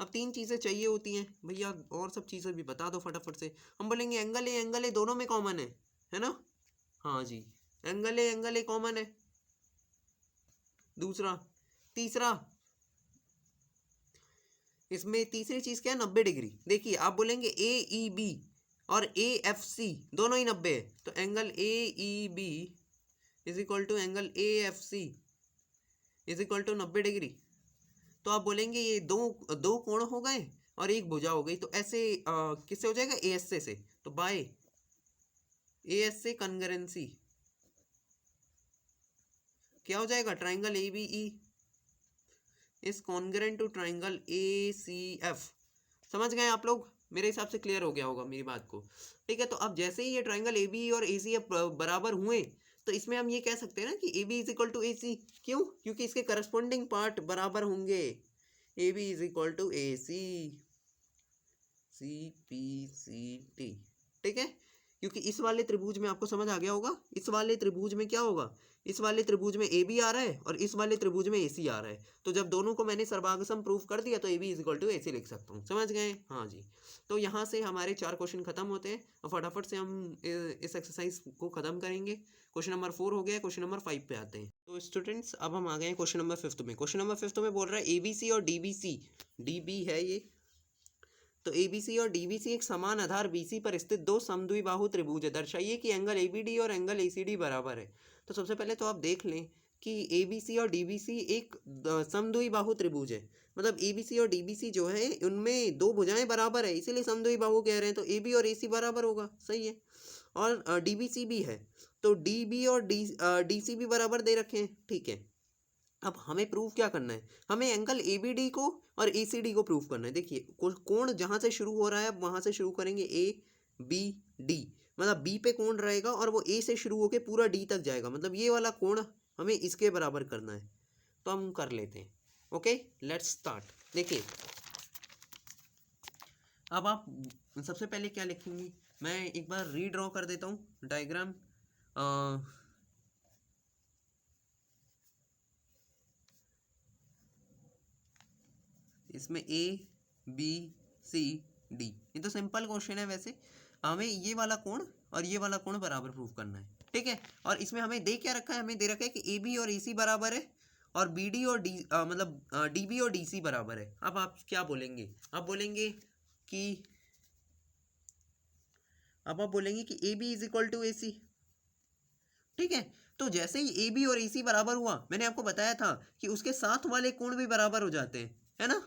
अब 3 चीज़ें चाहिए होती हैं भैया, और सब चीज़ें भी बता दो फटाफट से। हम बोलेंगे एंगल ए दोनों में कॉमन है ना? हाँ जी, एंगल ए कॉमन है। दूसरा, तीसरा, इसमें तीसरी चीज़ क्या है, 90 डिग्री। देखिए आप बोलेंगे AEB और AFC दोनों ही 90 है, तो angle AEB is equal to angle AFC is equal to 90 degree. तो आप बोलेंगे ये दो कोण हो गए और एक भुजा हो गई, तो ऐसे किससे हो जाएगा, ASA से। तो बाय ASA कॉन्ग्रुएंसी क्या हो जाएगा, triangle ABE is congruent to triangle ACF। समझ गए आप लोग? मेरे हिसाब से क्लियर हो गया होगा मेरी बात को। ठीक है, तो अब जैसे ही ये ट्राइंगल ABE और ACF बराबर हुए तो इसमें हम ये कह सकते हैं ना कि AB is equal to AC। क्यों? क्योंकि इसके करस्पॉन्डिंग पार्ट बराबर होंगे। AB is equal to AC CPCT। ठीक है, क्योंकि इस वाले त्रिभुज में आपको समझ आ गया होगा, इस वाले त्रिभुज में क्या होगा, इस वाले त्रिभुज में AB आ रहा है और इस वाले त्रिभुज में AC आ रहा है। तो जब दोनों को मैंने सर्वागसम प्रूफ कर दिया तो AB is equal to AC लिख सकता हूँ। समझ गए? हाँ जी। तो यहाँ से हमारे 4 क्वेश्चन खत्म होते हैं और फटाफट से हम इस एक्सरसाइज को खत्म करेंगे। क्वेश्चन नंबर 4 हो गया, क्वेश्चन नंबर 5 पे आते हैं। तो स्टूडेंट्स अब हम आ गए हैं क्वेश्चन नंबर 5 में। क्वेश्चन नंबर 5 में बोल रहा है ABC और DBC, DB है ये, तो ABC और DBC एक समान आधार BC पर स्थित दो समद्विबाहु त्रिभुज है, दर्शाइए कि एंगल ABD और एंगल ACD बराबर है। तो सबसे पहले तो आप देख लें कि ABC और DBC एक समद्विबाहु त्रिभुज है, मतलब ABC और DBC जो है उनमें दो भुजाएं बराबर है, इसीलिए समद्विबाहु कह रहे हैं। तो AB और AC बराबर होगा, सही है। और DBC भी है, तो DB और DC भी बराबर दे रखे हैं, ठीक है। अब हमें प्रूफ क्या करना है, हमें एंगल ABD को और ACD को प्रूफ करना है। देखिए कोण जहाँ से शुरू हो रहा है वहाँ से शुरू करेंगे ABD, मतलब B पे कोण रहेगा और वो A से शुरू होकर पूरा D तक जाएगा, मतलब ये वाला कोण हमें इसके बराबर करना है। तो हम कर लेते हैं। Okay, let's start. देखिए अब आप सबसे पहले क्या लिखेंगे, मैं एक बार रीड्रॉ कर देता हूँ डायग्राम। इसमें ABCD, ये तो सिंपल क्वेश्चन है। वैसे हमें ये वाला कोण और ये वाला कोण बराबर प्रूफ करना है, ठीक है। और इसमें हमें दे क्या रखा है, हमें दे रखा है कि AB और AC बराबर है और BD और मतलब DB और DC बराबर है। अब आप क्या बोलेंगे, आप बोलेंगे कि AB is equal to AC, ठीक है। तो जैसे ही AB और AC बराबर हुआ, मैंने आपको बताया था कि उसके साथ वाले कोण भी बराबर हो जाते हैं, है ना,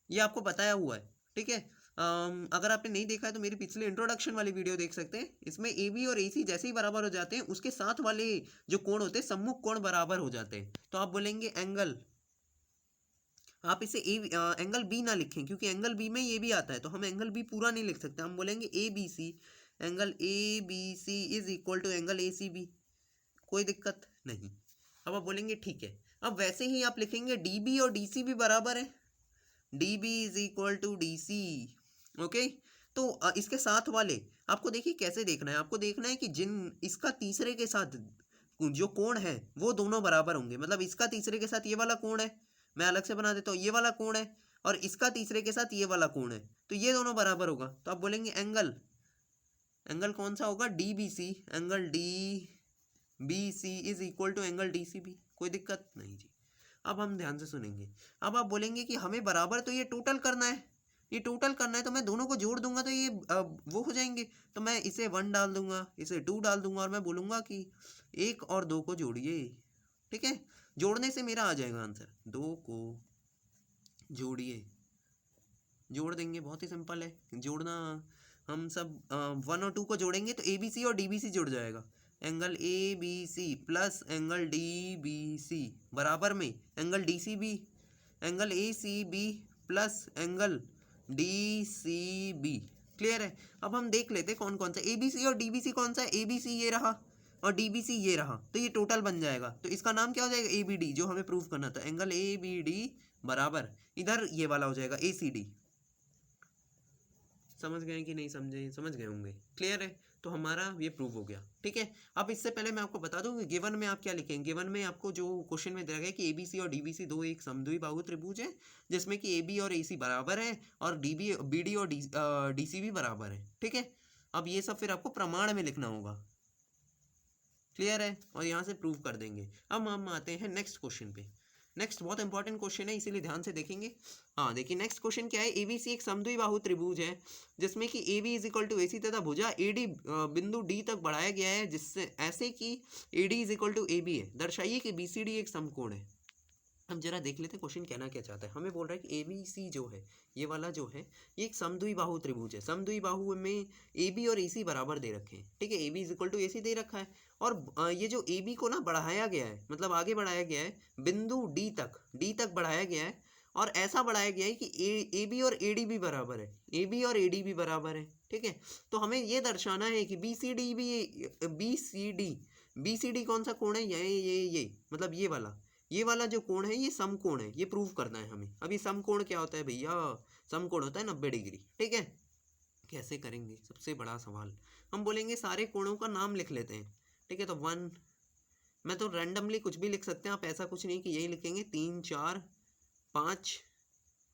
ये आपको बताया हुआ है, ठीक है। अगर आपने नहीं देखा है तो मेरी पिछले इंट्रोडक्शन वाली वीडियो देख सकते हैं। इसमें AB और AC जैसे ही बराबर हो जाते हैं, उसके साथ वाले जो कोण होते हैं सम्मुख कोण बराबर हो जाते हैं। तो आप बोलेंगे एंगल, आप इसे एंगल B ना लिखें क्योंकि एंगल B में ये भी आता है, तो हम एंगल B पूरा नहीं लिख सकते। हम बोलेंगे ABC, angle ABC is equal to angle ACB, कोई दिक्कत नहीं। अब आप बोलेंगे ठीक है। अब वैसे ही आप लिखेंगे DB और DC भी बराबर है, DB is equal to DC, okay. तो इसके साथ वाले आपको देखिए कैसे देखना है, आपको देखना है कि जिन इसका तीसरे के साथ जो कोण है वो दोनों बराबर होंगे, मतलब इसका तीसरे के साथ ये वाला कोण है, मैं अलग से बना देता हूँ, ये वाला कोण है, और इसका तीसरे के साथ ये वाला कोण है, तो ये दोनों बराबर होगा। तो आप बोलेंगे एंगल कौन सा होगा, DBC, angle DBC is equal to angle DCB, कोई दिक्कत नहीं जी। अब हम ध्यान से सुनेंगे। अब आप बोलेंगे कि हमें बराबर तो ये टोटल करना है, ये टोटल करना है, तो मैं दोनों को जोड़ दूंगा तो ये वो हो जाएंगे। तो मैं इसे 1 डाल दूंगा, इसे 2 डाल दूंगा और मैं बोलूँगा कि 1 और 2 को जोड़िए, ठीक है। जोड़ने से मेरा आ जाएगा आंसर, 2 को जोड़िए, जोड़ देंगे, बहुत ही सिंपल है जोड़ना। हम सब 1 और 2 को जोड़ेंगे तो ABC और DBC जुड़ जाएगा। Angle ABC plus angle DBC बराबर में angle DCB, angle ACB plus angle DCB, clear है। अब हम देख लेते कौन कौन सा ABC और DBC कौन सा है, ABC ये रहा और DBC ये रहा, तो ये टोटल बन जाएगा। तो इसका नाम क्या हो जाएगा, ABD, जो हमें प्रूफ करना था। एंगल ABD बराबर इधर ये वाला हो जाएगा ACD। समझ गए कि नहीं समझे, समझ गए होंगे, क्लियर है। तो हमारा ये प्रूव हो गया, ठीक है। अब इससे पहले मैं आपको बता दूं कि गिवन में आप क्या लिखेंगे। गिवन में आपको जो क्वेश्चन में दिया गया है कि ABC और DBC दो एक समद्विबाहु त्रिभुज है जिसमें कि AB और AC बराबर है और BD और DC भी बराबर है, ठीक है। अब ये सब फिर आपको प्रमाण में लिखना होगा, क्लियर है, और यहाँ से प्रूव कर देंगे। अब हम आते हैं नेक्स्ट क्वेश्चन पे। नेक्स्ट बहुत इंपॉर्टेंट क्वेश्चन है, इसीलिए ध्यान से देखेंगे। हाँ देखिए नेक्स्ट क्वेश्चन क्या है, ABC एक समद्विबाहु त्रिभुज है जिसमें कि AB is equal to AC तथा भुजा AD बिंदु D तक बढ़ाया गया है, जिससे ऐसे कि AD is equal to AB है, दर्शाइए कि BCD एक समकोण है। हम जरा देख लेते हैं क्वेश्चन कहना क्या चाहता है। हमें बोल रहा है कि ABC जो है, ये वाला जो है, ये एक समद्विबाहु त्रिभुज है। समद्विबाहु में AB और AC बराबर दे रखे हैं, ठीक है। AB is equal to AC दे रखा है और ये जो AB को ना बढ़ाया गया है, मतलब आगे बढ़ाया गया है बिंदु D तक बढ़ाया गया है, और ऐसा बढ़ाया गया है कि AB और AD भी बराबर है, AB और AD भी बराबर है, ठीक है। तो हमें ये दर्शाना है कि BCD कौन सा कोण है, ये मतलब ये वाला जो कोण है ये समकोण है, ये प्रूव करना है हमें। अभी समकोण क्या होता है भैया, समकोण होता है 90 डिग्री, ठीक है। कैसे करेंगे, सबसे बड़ा सवाल। हम बोलेंगे सारे कोणों का नाम लिख लेते हैं, ठीक है। तो 1, मैं तो रैंडमली कुछ भी लिख सकते हैं, आप ऐसा कुछ नहीं कि यही लिखेंगे। 3 4 5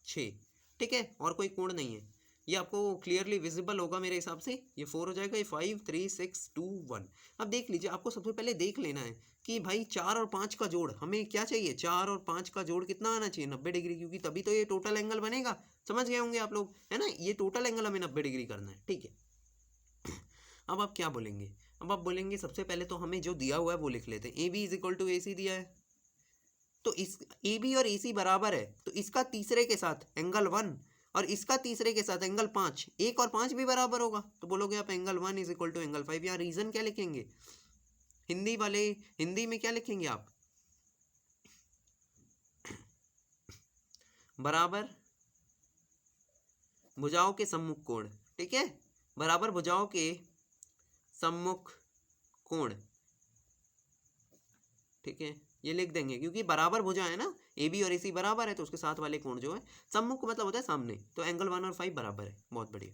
6, ठीक है, और कोई कोण नहीं है। ये आपको क्लियरली विजिबल होगा मेरे हिसाब से। ये 4 हो जाएगा, ये 5 3 6 2 1। अब देख लीजिए, आपको सबसे पहले देख लेना है कि भाई 4 और 5 का जोड़ हमें क्या चाहिए, 4 और 5 का जोड़ कितना आना चाहिए, 90 डिग्री, क्योंकि तभी तो ये टोटल एंगल बनेगा। समझ गए होंगे आप लोग, है ना। ये टोटल एंगल हमें 90 डिग्री करना है, ठीक है। अब आप क्या बोलेंगे, अब आप बोलेंगे सबसे पहले तो हमें जो दिया हुआ है वो लिख लेते हैं। A B is equal to A C दिया है, तो इस ए बी और ए सी बराबर है, तो इसका तीसरे के साथ एंगल 1 और इसका तीसरे के साथ एंगल 5, 1 और 5 भी बराबर होगा, तो बोलोगे आप angle 1 is equal to angle 5। यहाँ रीजन क्या लिखेंगे, हिंदी वाले हिंदी में क्या लिखेंगे आप, बराबर भुजाओं के सम्मुख कोण, ठीक है, बराबर भुजाओं के सम्मुख कोण, ठीक है, ये लिख देंगे क्योंकि बराबर भुजा है ना, ए बी और ए सी बराबर है, तो उसके साथ वाले कोण जो है सम्मुख मतलब होता है सामने, तो एंगल 1 और 5 बराबर है। बहुत बढ़िया,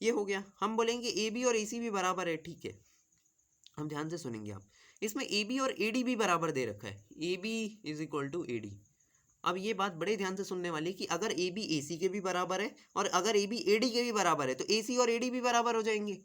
ये हो गया। हम बोलेंगे ए बी और ए सी भी बराबर है, ठीक है। हम ध्यान से सुनेंगे आप, इसमें ए बी और ए डी भी बराबर दे रखा है, A B is equal to A D. अब ये बात बड़े ध्यान से सुनने वाली कि अगर ए बी ए सी के भी बराबर है और अगर ए बी ए डी के भी बराबर है, तो ए सी और ए डी भी बराबर हो जाएंगे,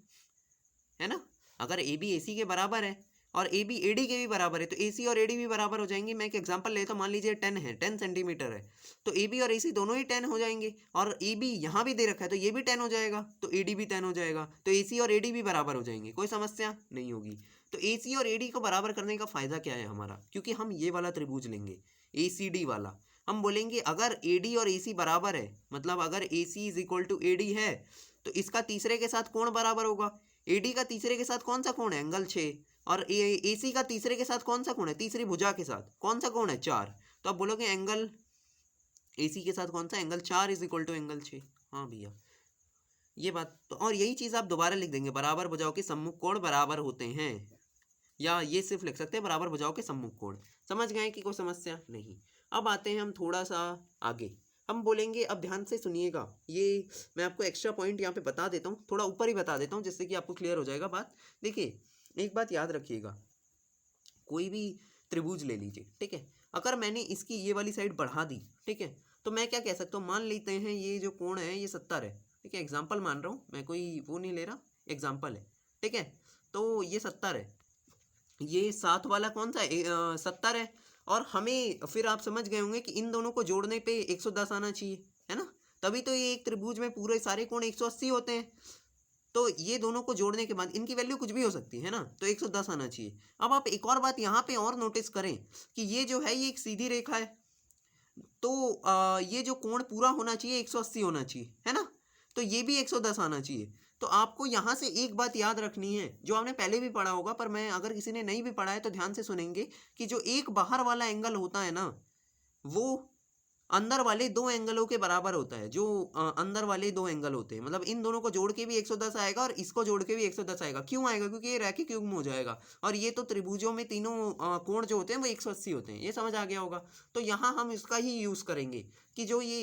है ना। अगर ए बी ए सी के बराबर है और ए बी ए डी के भी बराबर है, तो ए सी और ए डी भी बराबर हो जाएंगे। मैं एक एग्जांपल लेता हूँ, मान लीजिए 10 है, 10 सेंटीमीटर है, तो ए बी और ए सी दोनों ही 10 हो जाएंगे, और ए बी यहाँ भी दे रखा है तो ये भी 10 हो जाएगा, तो ए डी भी 10 हो जाएगा, तो ए सी और ए डी भी बराबर हो जाएंगे, कोई समस्या नहीं होगी। तो ए सी और ए डी को बराबर करने का फायदा क्या है हमारा, क्योंकि हम ये वाला त्रिभुज लेंगे ए सी डी वाला। हम बोलेंगे अगर ए डी और ए सी बराबर है, मतलब अगर A C is equal to A D है, तो इसका तीसरे के साथ कोण बराबर होगा। ए डी का तीसरे के साथ कौन सा कोण है, एंगल 6, और ए सी का तीसरे के साथ कौन सा कोण है, तीसरी भुजा के साथ कौन सा कोण है, 4। तो आप बोलोगे एंगल ए सी के साथ कौन सा, angle 4 is equal to angle 6। हाँ भैया, ये बात तो, और यही चीज़ आप दोबारा लिख देंगे, बराबर भुजाओं के सम्मुख कोण बराबर होते हैं, या ये सिर्फ लिख सकते हैं बराबर भुजाओं के सम्मुख कोण। समझ गए कि कोई समस्या नहीं। अब आते हैं हम थोड़ा सा आगे, हम बोलेंगे, अब ध्यान से सुनिएगा, ये मैं आपको एक्स्ट्रा पॉइंट यहाँ पे बता देता हूँ, थोड़ा ऊपर ही बता देता हूँ जिससे कि आपको क्लियर हो जाएगा बात। देखिए एक बात याद रखिएगा, कोई भी त्रिभुज ले लीजिए, ठीक है, अगर मैंने इसकी ये वाली साइड बढ़ा दी, ठीक है, तो मैं क्या कह सकता हूँ, मान लेते हैं ये जो कोण है ये 70 है, ठीक है, एग्जाम्पल मान रहा हूँ मैं, कोई वो नहीं ले रहा, एग्जाम्पल है, ठीक है। तो ये 70 है, ये साथ वाला कौन सा है, 70 है, और हमें फिर आप समझ गए होंगे कि इन दोनों को जोड़ने पे 110 आना चाहिए, है ना, तभी तो ये एक त्रिभुज में पूरे सारे कोण 180 होते हैं। तो ये दोनों को जोड़ने के बाद इनकी वैल्यू कुछ भी हो सकती है ना, तो 110 आना चाहिए। अब आप एक और बात यहाँ पे और नोटिस करें कि ये जो है ये एक सीधी रेखा है, तो ये जो कोण पूरा होना चाहिए 180 होना चाहिए, है ना, तो ये भी 110 आना चाहिए। तो आपको यहाँ से एक बात याद रखनी है जो आपने पहले भी पढ़ा होगा, पर मैं अगर किसी ने नहीं भी पढ़ा है तो ध्यान से सुनेंगे, कि जो एक बाहर वाला एंगल होता है ना, वो अंदर वाले दो एंगलों के बराबर होता है। जो अंदर वाले दो एंगल होते हैं, मतलब इन दोनों को जोड़ के भी 110 आएगा और इसको जोड़ के भी 110 आएगा। क्यों आएगा, क्योंकि ये रैखिक युग्म हो जाएगा, और ये तो त्रिभुजों में तीनों कोण जो होते हैं वो 180 होते हैं, ये समझ आ गया होगा। तो यहाँ हम इसका ही यूज़ करेंगे कि जो ये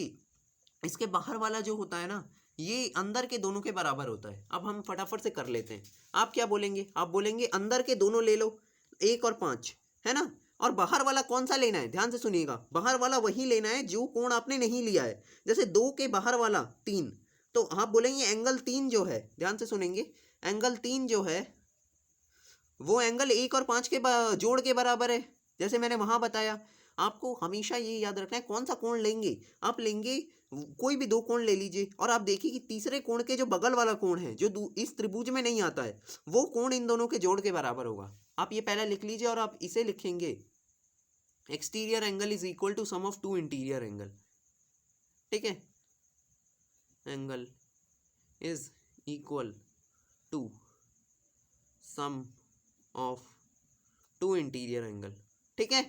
इसके बाहर वाला जो होता है ना, ये अंदर के दोनों के बराबर होता है। अब हम फटाफट से कर लेते हैं। आप क्या बोलेंगे, आप बोलेंगे अंदर के दोनों ले लो, 1 और 5, है ना, और बाहर वाला कौन सा लेना है, ध्यान से सुनिएगा, बाहर वाला वही लेना है जो कोण आपने नहीं लिया है। जैसे 2 के बाहर वाला 3, तो आप बोलेंगे एंगल 3 जो है, ध्यान से सुनेंगे, एंगल 3 जो है वो एंगल 1 और 5 के जोड़ के बराबर है। जैसे मैंने वहाँ बताया, आपको हमेशा ये याद रखना है, कौन सा कोण लेंगे, आप लेंगे कोई भी दो कोण ले लीजिए, और आप देखिए कि तीसरे कोण के जो बगल वाला कोण है, जो इस त्रिभुज में नहीं आता है, वो कोण इन दोनों के जोड़ के बराबर होगा। आप ये पहले लिख लीजिए और आप इसे लिखेंगे, exterior angle is equal to sum of two interior angle, ठीक है, angle is equal to sum of two interior angle, ठीक है।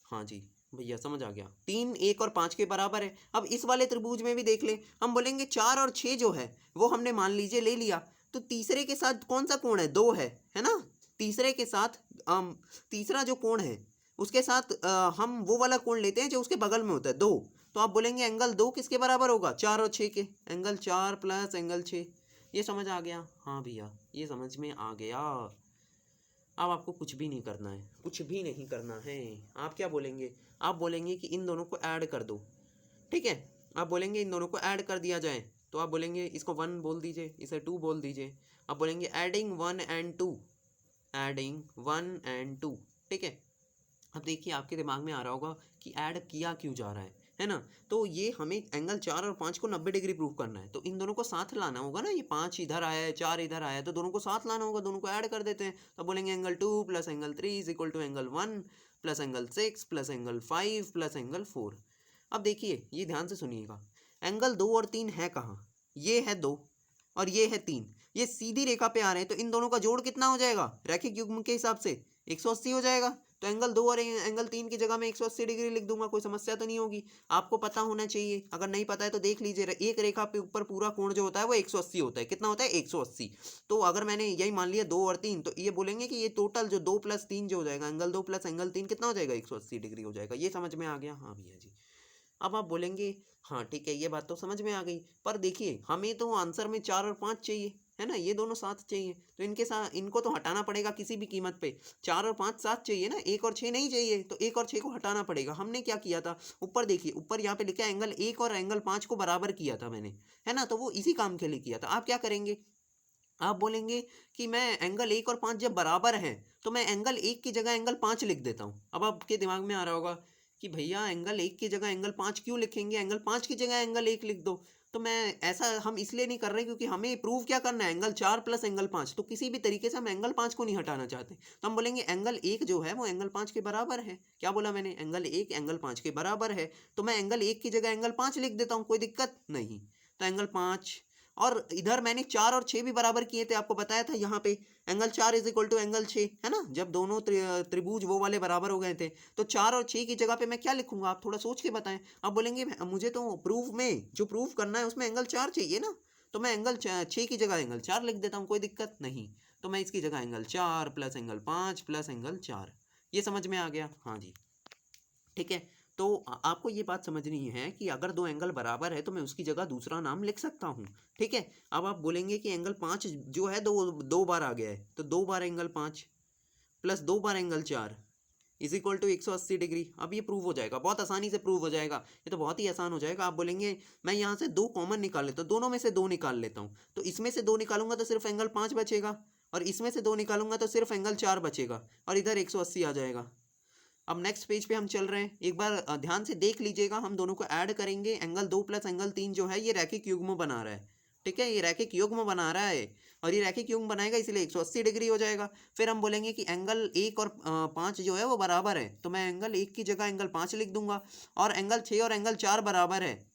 हाँ जी भैया, समझ आ गया, 3, 1 और 5 के बराबर है। अब इस वाले त्रिभुज में भी देख ले, हम बोलेंगे 4 और 6 जो है वो हमने मान लीजिए ले लिया, तो तीसरे के साथ कौन सा कोण है, 2 है ना, तीसरे के साथ तीसरा जो कोण है उसके साथ हम वो वाला कोण लेते हैं जो उसके बगल में होता है, 2। तो आप बोलेंगे एंगल 2 किसके बराबर होगा, 4 और 6 के, एंगल 4 प्लस एंगल 6। ये समझ आ गया, हाँ भैया ये समझ में आ गया। अब आपको कुछ भी नहीं करना है, कुछ भी नहीं करना है। आप क्या बोलेंगे, आप बोलेंगे कि इन दोनों को ऐड कर दो, ठीक है, आप बोलेंगे इन दोनों को ऐड कर दिया जाए, तो आप बोलेंगे इसको 1 बोल दीजिए, इसे 2 बोल दीजिए। आप बोलेंगे एडिंग 1 एंड 2, एडिंग 1 एंड 2, ठीक है। अब देखिए आपके दिमाग में आ रहा होगा कि ऐड किया क्यों जा रहा है ना। तो ये हमें एंगल 4 और 5 को 90 डिग्री प्रूव करना है, तो इन दोनों को साथ लाना होगा ना। ये 5 इधर आया है, 4 इधर आया है, तो दोनों को साथ लाना होगा, दोनों को ऐड कर देते हैं। तो बोलेंगे angle 2 plus angle 3 is equal to angle 1 plus angle 6 plus angle 5 plus angle 4। अब देखिए ये ध्यान से सुनिएगा, एंगल 2 और 3 है कहाँ, ये है 2 और ये है 3, ये सीधी रेखा पे आ रहे हैं, तो इन दोनों का जोड़ कितना हो जाएगा रैखिक युग्म के हिसाब से 180 हो जाएगा। तो एंगल 2 और एंगल 3 की जगह मैं 180 डिग्री लिख दूंगा, कोई समस्या तो नहीं होगी। आपको पता होना चाहिए, अगर नहीं पता है तो देख लीजिए, एक रेखा पे ऊपर पूरा कोण जो होता है वो 180 होता है। कितना होता है 180। तो अगर मैंने यही मान लिया 2 और 3, तो ये बोलेंगे कि ये टोटल जो 2 प्लस 3 जो हो जाएगा, एंगल 2 प्लस एंगल 3 कितना हो जाएगा 180 डिग्री हो जाएगा। ये समझ में आ गया? हाँ भैया जी। अब आप बोलेंगे हाँ ठीक है, ये बात तो समझ में आ गई, पर देखिए हमें तो आंसर में 4 और 5 चाहिए, है ना, ये दोनों साथ चाहिए, तो इनके साथ इनको तो हटाना पड़ेगा किसी भी कीमत पे। 4 और 5 साथ चाहिए ना, 1 और 6 नहीं चाहिए, तो 1 और 6 को हटाना पड़ेगा। हमने क्या किया था, ऊपर देखिए, ऊपर यहाँ पे लिखा है एंगल 1 और एंगल 5 को बराबर किया था मैंने, है ना, तो वो इसी काम के लिए किया था। आप क्या करेंगे, आप बोलेंगे कि मैं एंगल 1 और 5 जब बराबर हैं तो मैं एंगल 1 की जगह एंगल 5 लिख देता हूँ। अब आपके दिमाग में आ रहा होगा कि भैया एंगल 1 की जगह एंगल 5 क्यों लिखेंगे, एंगल 5 की जगह एंगल 1 लिख दो। तो मैं ऐसा हम इसलिए नहीं कर रहे क्योंकि हमें प्रूव क्या करना है, एंगल 4 प्लस एंगल 5, तो किसी भी तरीके से हम एंगल 5 को नहीं हटाना चाहते। तो हम बोलेंगे एंगल 1 जो है वो एंगल 5 के बराबर है। क्या बोला मैंने, एंगल 1 एंगल 5 के बराबर है, तो मैं एंगल 1 की जगह एंगल 5 लिख देता हूँ, कोई दिक्कत नहीं। तो एंगल 5, और इधर मैंने 4 और 6 भी बराबर किए थे, आपको बताया था यहाँ पे angle 4 is equal to angle 6, है ना, जब दोनों त्रिभुज वो वाले बराबर हो गए थे। तो 4 और 6 की जगह पे मैं क्या लिखूंगा, आप थोड़ा सोच के बताएं। आप बोलेंगे मुझे तो प्रूफ में जो प्रूफ करना है उसमें एंगल 4 चाहिए ना, तो मैं एंगल 6 की जगह एंगल 4 लिख देता हूँ, कोई दिक्कत नहीं। तो मैं इसकी जगह angle 4 plus angle 5 plus angle 4, ये समझ में आ गया? हाँ जी ठीक है। तो आपको ये बात समझनी है कि अगर दो एंगल बराबर है तो मैं उसकी जगह दूसरा नाम लिख सकता हूँ, ठीक है। अब आप बोलेंगे कि एंगल 5 जो है दो बार आ गया है, तो 2 बार एंगल 5 प्लस 2 बार angle 4 is equal to 180 degree. अब ये प्रूव हो जाएगा, बहुत आसानी से प्रूव हो जाएगा, ये तो बहुत ही आसान हो जाएगा। आप बोलेंगे मैं यहाँ से 2 कॉमन निकाल लेता हूँ, दोनों में से 2 निकाल लेता हूँ, तो इसमें से 2 निकालूंगा तो सिर्फ एंगल 5 बचेगा, और इसमें से 2 निकालूंगा तो सिर्फ एंगल 4 बचेगा, और इधर 180 आ जाएगा। अब नेक्स्ट पेज पे हम चल रहे हैं, एक बार ध्यान से देख लीजिएगा, हम दोनों को ऐड करेंगे। एंगल 2 प्लस एंगल 3 जो है ये रैखिक युग्म बना रहा है, ठीक है, ये रैखिक युग्म बना रहा है, और ये रैखिक युग्म बनाएगा इसलिए 180 डिग्री हो जाएगा। फिर हम बोलेंगे कि एंगल 1 और 5 जो है वो बराबर है, तो मैं एंगल 1 की जगह एंगल 5 लिख दूंगा, और एंगल 6 और एंगल 4 बराबर है,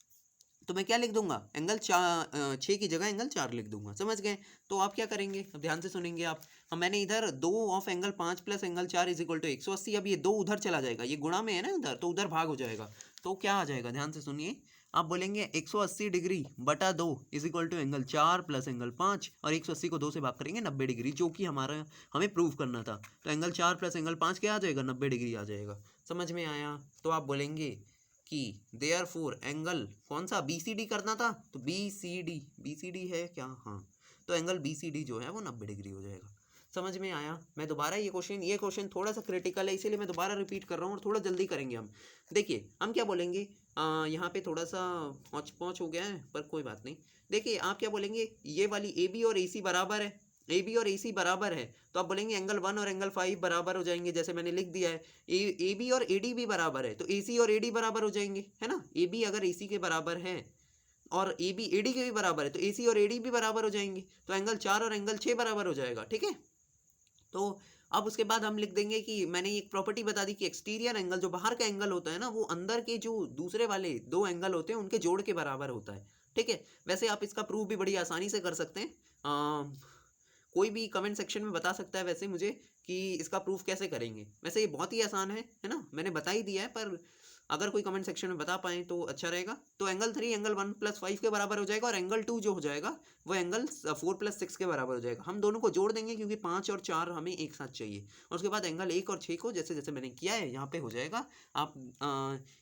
तो मैं क्या लिख दूंगा, एंगल 6 की जगह एंगल 4 लिख दूंगा। समझ गए? तो आप क्या करेंगे, अब ध्यान से सुनेंगे आप। हम मैंने इधर 2 of angle 5 plus angle 4 is equal to 180, अब ये 2 उधर चला जाएगा, ये गुणा में है ना उधर, तो उधर भाग हो जाएगा। तो क्या आ जाएगा, ध्यान से सुनिए, आप बोलेंगे 180 डिग्री बटा 2 is equal to angle 4 plus angle 5, और 180 को 2 से भाग करेंगे 90 डिग्री, जो कि हमारा हमें प्रूव करना था। तो एंगल 4 प्लस एंगल 5 क्या आ जाएगा, 90 डिग्री आ जाएगा। समझ में आया? तो आप बोलेंगे कि देयरफॉर एंगल कौन सा, बी सी डी करना था, तो बी सी डी है क्या, हाँ, तो एंगल बी सी डी जो है वो 90 डिग्री हो जाएगा। समझ में आया? मैं दोबारा ये क्वेश्चन थोड़ा सा क्रिटिकल है, इसीलिए मैं दोबारा रिपीट कर रहा हूँ, और थोड़ा जल्दी करेंगे हम। देखिए हम क्या बोलेंगे, यहाँ पे थोड़ा सा पहुँच पहुँच हो गया है, पर कोई बात नहीं। देखिए आप क्या बोलेंगे, ये वाली ए बी और ए सी बराबर है, ए बी और ए सी बराबर है, तो आप बोलेंगे एंगल 1 और एंगल 5 बराबर हो जाएंगे, जैसे मैंने लिख दिया है। ए बी और ए डी भी बराबर है, तो ए सी और ए डी बराबर हो जाएंगे, है ना। ए बी अगर ए सी के बराबर है और ए बी ए डी के भी बराबर है, तो ए सी और ए डी भी बराबर हो जाएंगे, तो एंगल 4 और एंगल 6 बराबर हो जाएगा, ठीक है। तो अब उसके बाद हम लिख देंगे कि मैंने एक प्रॉपर्टी बता दी कि एक्सटीरियर एंगल, जो बाहर का एंगल होता है ना, वो अंदर के जो दूसरे वाले 2 एंगल होते हैं उनके जोड़ के बराबर होता है, ठीक है। वैसे आप इसका प्रूफ भी बड़ी आसानी से कर सकते हैं, कोई भी कमेंट सेक्शन में बता सकता है वैसे मुझे कि इसका प्रूफ कैसे करेंगे। वैसे ये बहुत ही आसान है ना, मैंने बता ही दिया है, पर अगर कोई कमेंट सेक्शन में बता पाएँ तो अच्छा रहेगा। तो एंगल 3 एंगल 1 प्लस 5 के बराबर हो जाएगा, और एंगल 2 जो हो जाएगा वो एंगल 4 प्लस 6 के बराबर हो जाएगा। हम दोनों को जोड़ देंगे क्योंकि 5 और 4 हमें एक साथ चाहिए, और उसके बाद एंगल 1 और 6 को जैसे जैसे मैंने किया है यहाँ पे हो जाएगा। आप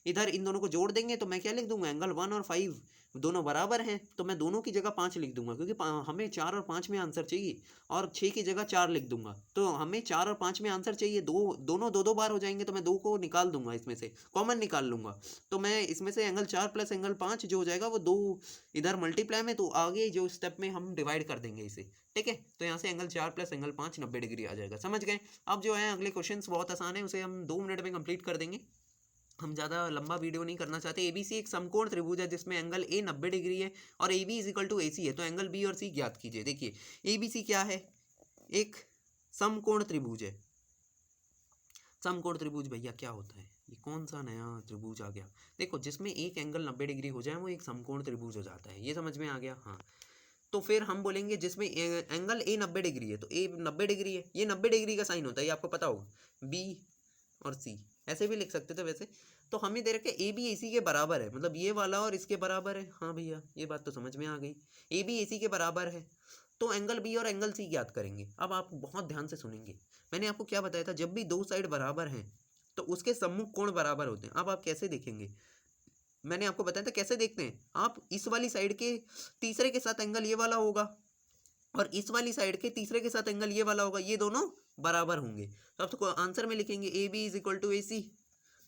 इधर इन दोनों को जोड़ देंगे, तो मैं क्या लिख दूंगा, एंगल 1 और 5 दोनों बराबर हैं तो मैं दोनों की जगह 5 लिख दूंगा, क्योंकि हमें 4 और 5 में आंसर चाहिए, और 6 की जगह 4 लिख दूंगा। तो हमें 4 और 5 में आंसर चाहिए, दोनों दो दो बार हो जाएंगे, तो मैं 2 को निकाल दूंगा, इसमें से कॉमन निकाल लूंगा। तो मैं इसमें से एंगल 4 प्लस एंगल 5 जो हो जाएगा वो 2 इधर मल्टीप्लाई में, तो आगे जो स्टेप में हम डिवाइड कर देंगे इसे। ठीक है, तो यहाँ से एंगल 4 प्लस एंगल 5 90 डिग्री आ जाएगा। समझ गए? अब जो है अगले क्वेश्चन बहुत आसान है, उसे हम 2 मिनट में कंप्लीट कर देंगे, हम ज़्यादा लंबा वीडियो नहीं करना चाहते। एबीसी एक समकोण त्रिभुज है जिसमें एंगल ए 90 डिग्री है और A B is equal to A C है, तो एंगल बी और सी ज्ञात कीजिए। देखिए एबीसी क्या है, एक समकोण त्रिभुज है। समकोण त्रिभुज भैया क्या होता है, ये कौन सा नया त्रिभुज आ गया? देखो जिसमें एक एंगल 90 डिग्री हो जाए वो एक समकोण त्रिभुज हो जाता है, ये समझ में आ गया? हाँ, तो फिर हम बोलेंगे जिसमें एंगल ए 90 डिग्री है, तो ए 90 डिग्री है, ये 90 डिग्री का साइन होता है, ये आपको पता होगा। बी और सी ऐसे भी लिख सकते थे वैसे, तो हमें दे रखे ए बी ए सी के बराबर है, मतलब ये वाला और इसके बराबर है। हाँ भैया ये बात तो समझ में आ गई, ए बी ए सी के बराबर है, तो एंगल बी और एंगल सी ज्ञात करेंगे। अब आप बहुत ध्यान से सुनेंगे, मैंने आपको क्या बताया था, जब भी दो साइड बराबर हैं तो उसके सम्मुख कोण बराबर होते हैं। अब आप कैसे देखेंगे, मैंने आपको बताया था कैसे देखते हैं, आप इस वाली साइड के तीसरे के साथ एंगल ये वाला होगा और इस वाली साइड के तीसरे के साथ एंगल ये वाला होगा, ये दोनों बराबर होंगे, तो आप तो आंसर में लिखेंगे A B is equal to A C,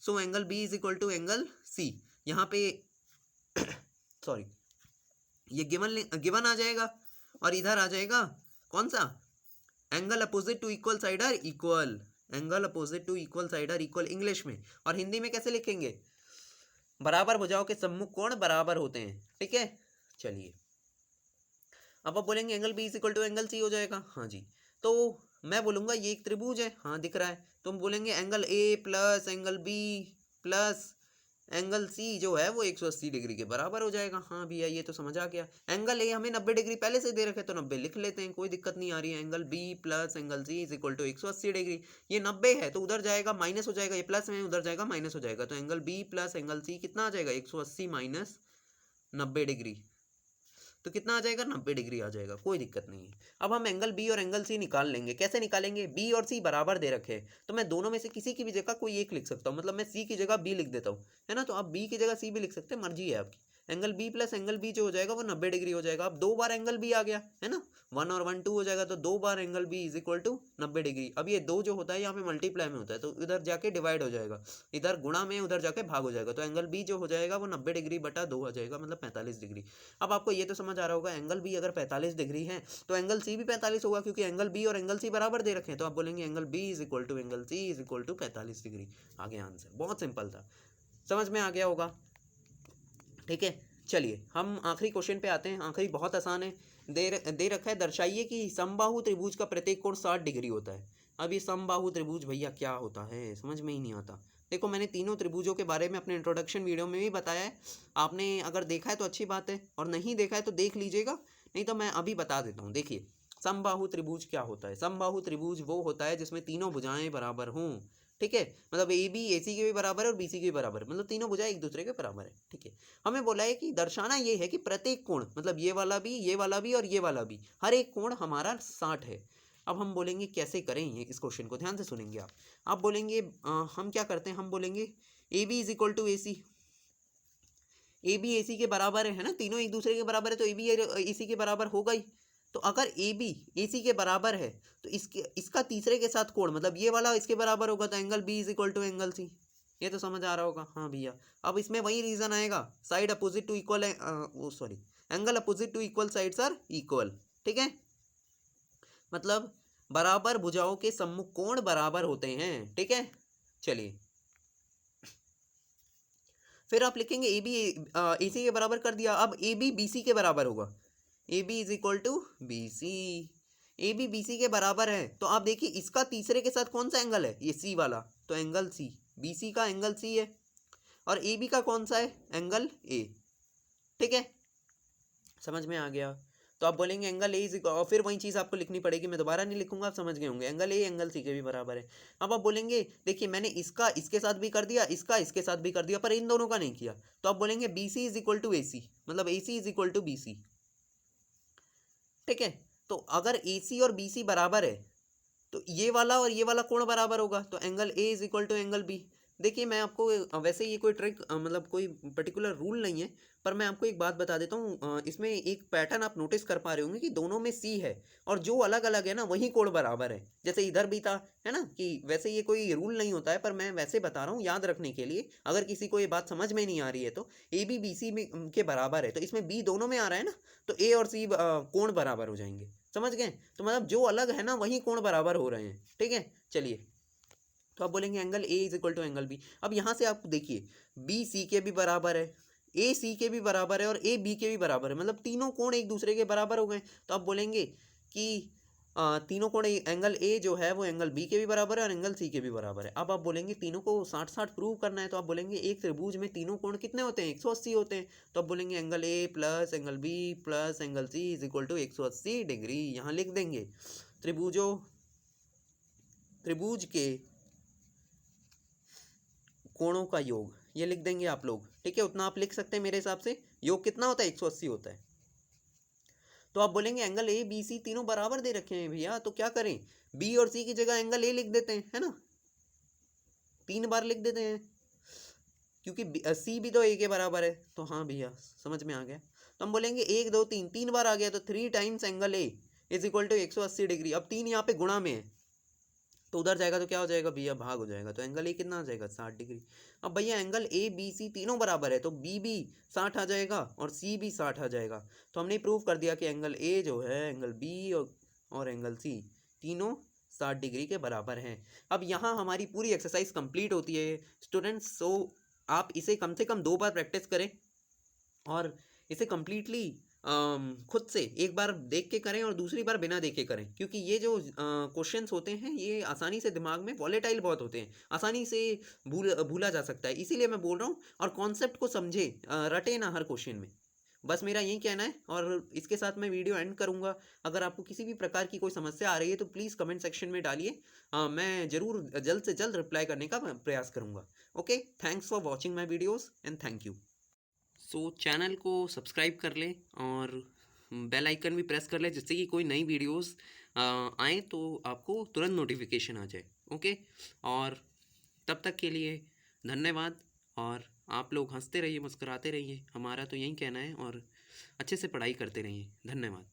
so angle B is equal to angle C. यहाँ पे सॉरी ये गिवन आ जाएगा और इधर आ जाएगा कौन सा, angle opposite to equal side are equal, angle opposite to equal side are equal English में, और हिंदी में कैसे लिखेंगे, बराबर भुजाओं के सम्मुख कोण बराबर होते हैं। ठीक है, चलिए अब आप बोलेंगे angle B is equal to angle C हो जाएगा। हाँ जी, तो मैं बोलूँगा ये एक त्रिभुज है, हाँ दिख रहा है, तो हम बोलेंगे angle A plus angle B plus angle C जो है वो 180 डिग्री के बराबर हो जाएगा। हाँ भैया ये तो समझ आ गया, एंगल ए हमें 90 डिग्री पहले से दे रखे तो 90 लिख लेते हैं, कोई दिक्कत नहीं आ रही है। Angle B plus angle C is equal to 180 degree, ये 90 है तो उधर जाएगा माइनस हो जाएगा, ये प्लस में उधर जाएगा माइनस हो जाएगा, तो angle B plus angle C कितना आ जाएगा, 180 माइनस 90 डिग्री, तो कितना आ जाएगा, 90 डिग्री आ जाएगा, कोई दिक्कत नहीं है। अब हम एंगल बी और एंगल सी निकाल लेंगे, कैसे निकालेंगे, बी और सी बराबर दे रखे हैं तो मैं दोनों में से किसी की भी जगह कोई एक लिख सकता हूँ, मतलब मैं सी की जगह बी लिख देता हूँ, है ना, तो आप बी की जगह सी भी लिख सकते हैं, मर्जी है आपकी। Angle B plus angle B जो हो जाएगा वो 90 डिग्री हो जाएगा। अब 2 बार एंगल बी आ गया है ना, 1 और 1 2 हो जाएगा, तो 2 बार angle B is equal to 90 degree. अब ये 2 जो होता है यहाँ पे मल्टीप्लाई में होता है, तो इधर जाके डिवाइड हो जाएगा, इधर गुणा में उधर जाके भाग हो जाएगा, तो एंगल बी जो हो जाएगा वो 90 डिग्री बटा 2 आ जाएगा, मतलब 45 डिग्री। अब आपको ये तो समझ आ रहा होगा एंगल बी अगर 45 डिग्री है तो एंगल सी भी 45 होगा, क्योंकि एंगल बी और एंगल सी बराबर दे रखे हैं, तो आप बोलेंगे angle B is equal to angle C is equal to 45 degree. आगे आंसर बहुत सिंपल था, समझ में आ गया होगा। ठीक है, चलिए हम आखिरी क्वेश्चन पे आते हैं, आखिरी बहुत आसान है, दे रखा है दर्शाइए कि समबाहु त्रिभुज का प्रत्येक कोण 60 डिग्री होता है। अब ये समबाहु त्रिभुज भैया क्या होता है, समझ में ही नहीं आता। देखो मैंने तीनों त्रिभुजों के बारे में अपने इंट्रोडक्शन वीडियो में भी बताया है, आपने अगर देखा है तो अच्छी बात है, और नहीं देखा है तो देख लीजिएगा, नहीं तो मैं अभी बता देता हूँ। देखिए समबाहु त्रिभुज क्या होता है, समबाहु त्रिभुज वो होता है जिसमें तीनों भुजाएं बराबर हों। ठीक है, मतलब ए बी ए सी के भी बराबर है और बी सी के भी बराबर है, मतलब तीनों भुजाएं एक दूसरे के बराबर है। ठीक है, हमें बोला है कि दर्शाना ये है कि प्रत्येक कोण, मतलब ये वाला भी और ये वाला भी, हर एक कोण हमारा 60 है। अब हम बोलेंगे कैसे करें ये, इस क्वेश्चन को ध्यान से सुनेंगे आप बोलेंगे हम क्या करते हैं, हम बोलेंगे A B is equal to A C, A B A C के बराबर है ना, तीनों एक दूसरे के बराबर है तो ए बी ए सी के बराबर होगा ही। तो अगर ए बी ए सी के बराबर है तो इसका तीसरे के साथ कोण, मतलब ये वाला इसके बराबर होगा, तो angle B is equal to angle C. ये तो समझ आ रहा होगा। हाँ भैया, अब इसमें वही रीजन आएगा, side opposite to equal, sorry angle opposite to equal sides are equal. ठीक है, मतलब बराबर भुजाओं के सम्मुख कोण बराबर होते हैं। ठीक है, चलिए फिर आप लिखेंगे ए बी ए सी के बराबर कर दिया, अब ए बी बी सी के बराबर होगा, A B is equal to B C, A B B C के बराबर है, तो आप देखिए इसका तीसरे के साथ कौन सा एंगल है, ये सी वाला, तो एंगल सी, बी सी का एंगल सी है, और ए बी का कौन सा है, एंगल ए। ठीक है, समझ में आ गया। तो आप बोलेंगे एंगल ए इज, और फिर वही चीज़ आपको लिखनी पड़ेगी, मैं दोबारा नहीं लिखूंगा, आप समझ गए होंगे, एंगल ए एंगल सी के भी बराबर है। अब आप बोलेंगे देखिए मैंने इसका इसके साथ भी कर दिया, इसका इसके साथ भी कर दिया, पर इन दोनों का नहीं किया, तो आप बोलेंगे B C is equal to A C, मतलब A C is equal to B C. ठीक है, तो अगर ए सी और बी सी बराबर है तो ये वाला और ये वाला कोण बराबर होगा, तो angle A is equal to angle B. देखिए मैं आपको वैसे ये कोई ट्रिक मतलब कोई पर्टिकुलर रूल नहीं है, पर मैं आपको एक बात बता देता हूँ। इसमें एक पैटर्न आप नोटिस कर पा रहे होंगे कि दोनों में सी है और जो अलग अलग है ना वही कोड बराबर है। जैसे इधर भी था, है ना, कि वैसे ये कोई रूल नहीं होता है, पर मैं वैसे बता रहा हूँ याद रखने के लिए। अगर किसी को ये बात समझ में नहीं आ रही है तो ए बी बी सी में के बराबर है, तो इसमें बी दोनों में आ रहा है ना, तो ए और सी कोण बराबर हो जाएंगे। समझ गए? तो मतलब जो अलग है ना वही कोण बराबर हो रहे हैं। ठीक है, चलिए। तो आप बोलेंगे angle A is equal to angle B. अब यहाँ से आप देखिए, बी सी के भी बराबर है, ए सी के भी बराबर है और ए बी के भी बराबर है, मतलब तीनों कोण एक दूसरे के बराबर हो गए। तो आप बोलेंगे कि तीनों कोण एंगल ए जो है वो एंगल बी के भी बराबर है और एंगल सी के भी बराबर है। अब आप बोलेंगे तीनों को 60-60 प्रूव करना है, तो आप बोलेंगे एक त्रिभुज में तीनों कोण कितने होते हैं? 180 होते हैं। तो आप बोलेंगे angle A plus angle B plus angle C is equal to 180 degree. यहाँ लिख देंगे त्रिभुज के कोणों का योग, ये लिख देंगे आप लोग। ठीक है, उतना आप लिख सकते हैं मेरे हिसाब से। योग कितना होता है? 180 होता है। तो आप बोलेंगे एंगल ए बी सी तीनों बराबर दे रखे हैं भैया, तो क्या करें? बी और सी की जगह एंगल ए लिख देते हैं, है ना, 3 बार लिख देते हैं, क्योंकि सी भी तो ए के बराबर है। तो हाँ भैया, समझ में आ गया। तो हम बोलेंगे 1 2 3, 3 बार आ गया, तो 3 times angle A is equal to 180 degree. अब 3 यहाँ पे गुणा में है, तो उधर जाएगा तो क्या हो जाएगा भैया? भाग हो जाएगा। तो एंगल ए कितना आ जाएगा? 60 डिग्री। अब भैया एंगल ए बी सी तीनों बराबर है, तो बी भी 60 आ जाएगा और सी भी 60 आ जाएगा। तो हमने प्रूव कर दिया कि एंगल ए जो है, एंगल बी और एंगल सी तीनों 60 डिग्री के बराबर हैं। अब यहाँ हमारी पूरी एक्सरसाइज कंप्लीट होती है स्टूडेंट्स। सो आप इसे कम से कम 2 बार प्रैक्टिस करें और इसे कम्प्लीटली खुद से एक बार देख के करें और दूसरी बार बिना देख के करें, क्योंकि ये जो क्वेश्चंस होते हैं ये आसानी से दिमाग में वॉलेटाइल बहुत होते हैं, आसानी से भूला जा सकता है। इसीलिए मैं बोल रहा हूँ, और कॉन्सेप्ट को समझे, रटे ना हर क्वेश्चन में। बस मेरा यही कहना है और इसके साथ मैं वीडियो एंड करूँगा। अगर आपको किसी भी प्रकार की कोई समस्या आ रही है तो प्लीज़ कमेंट सेक्शन में डालिए, मैं ज़रूर जल्द से जल्द रिप्लाई करने का प्रयास करूँगा। Okay, thanks for watching my videos and thank you. So channel को सब्सक्राइब कर लें और बेल आइकन भी प्रेस कर लें, जिससे कि कोई नई वीडियोस आए तो आपको तुरंत नोटिफिकेशन आ जाए। ओके, और तब तक के लिए धन्यवाद। और आप लोग हंसते रहिए, मुस्कुराते रहिए, हमारा तो यही कहना है, और अच्छे से पढ़ाई करते रहिए। धन्यवाद।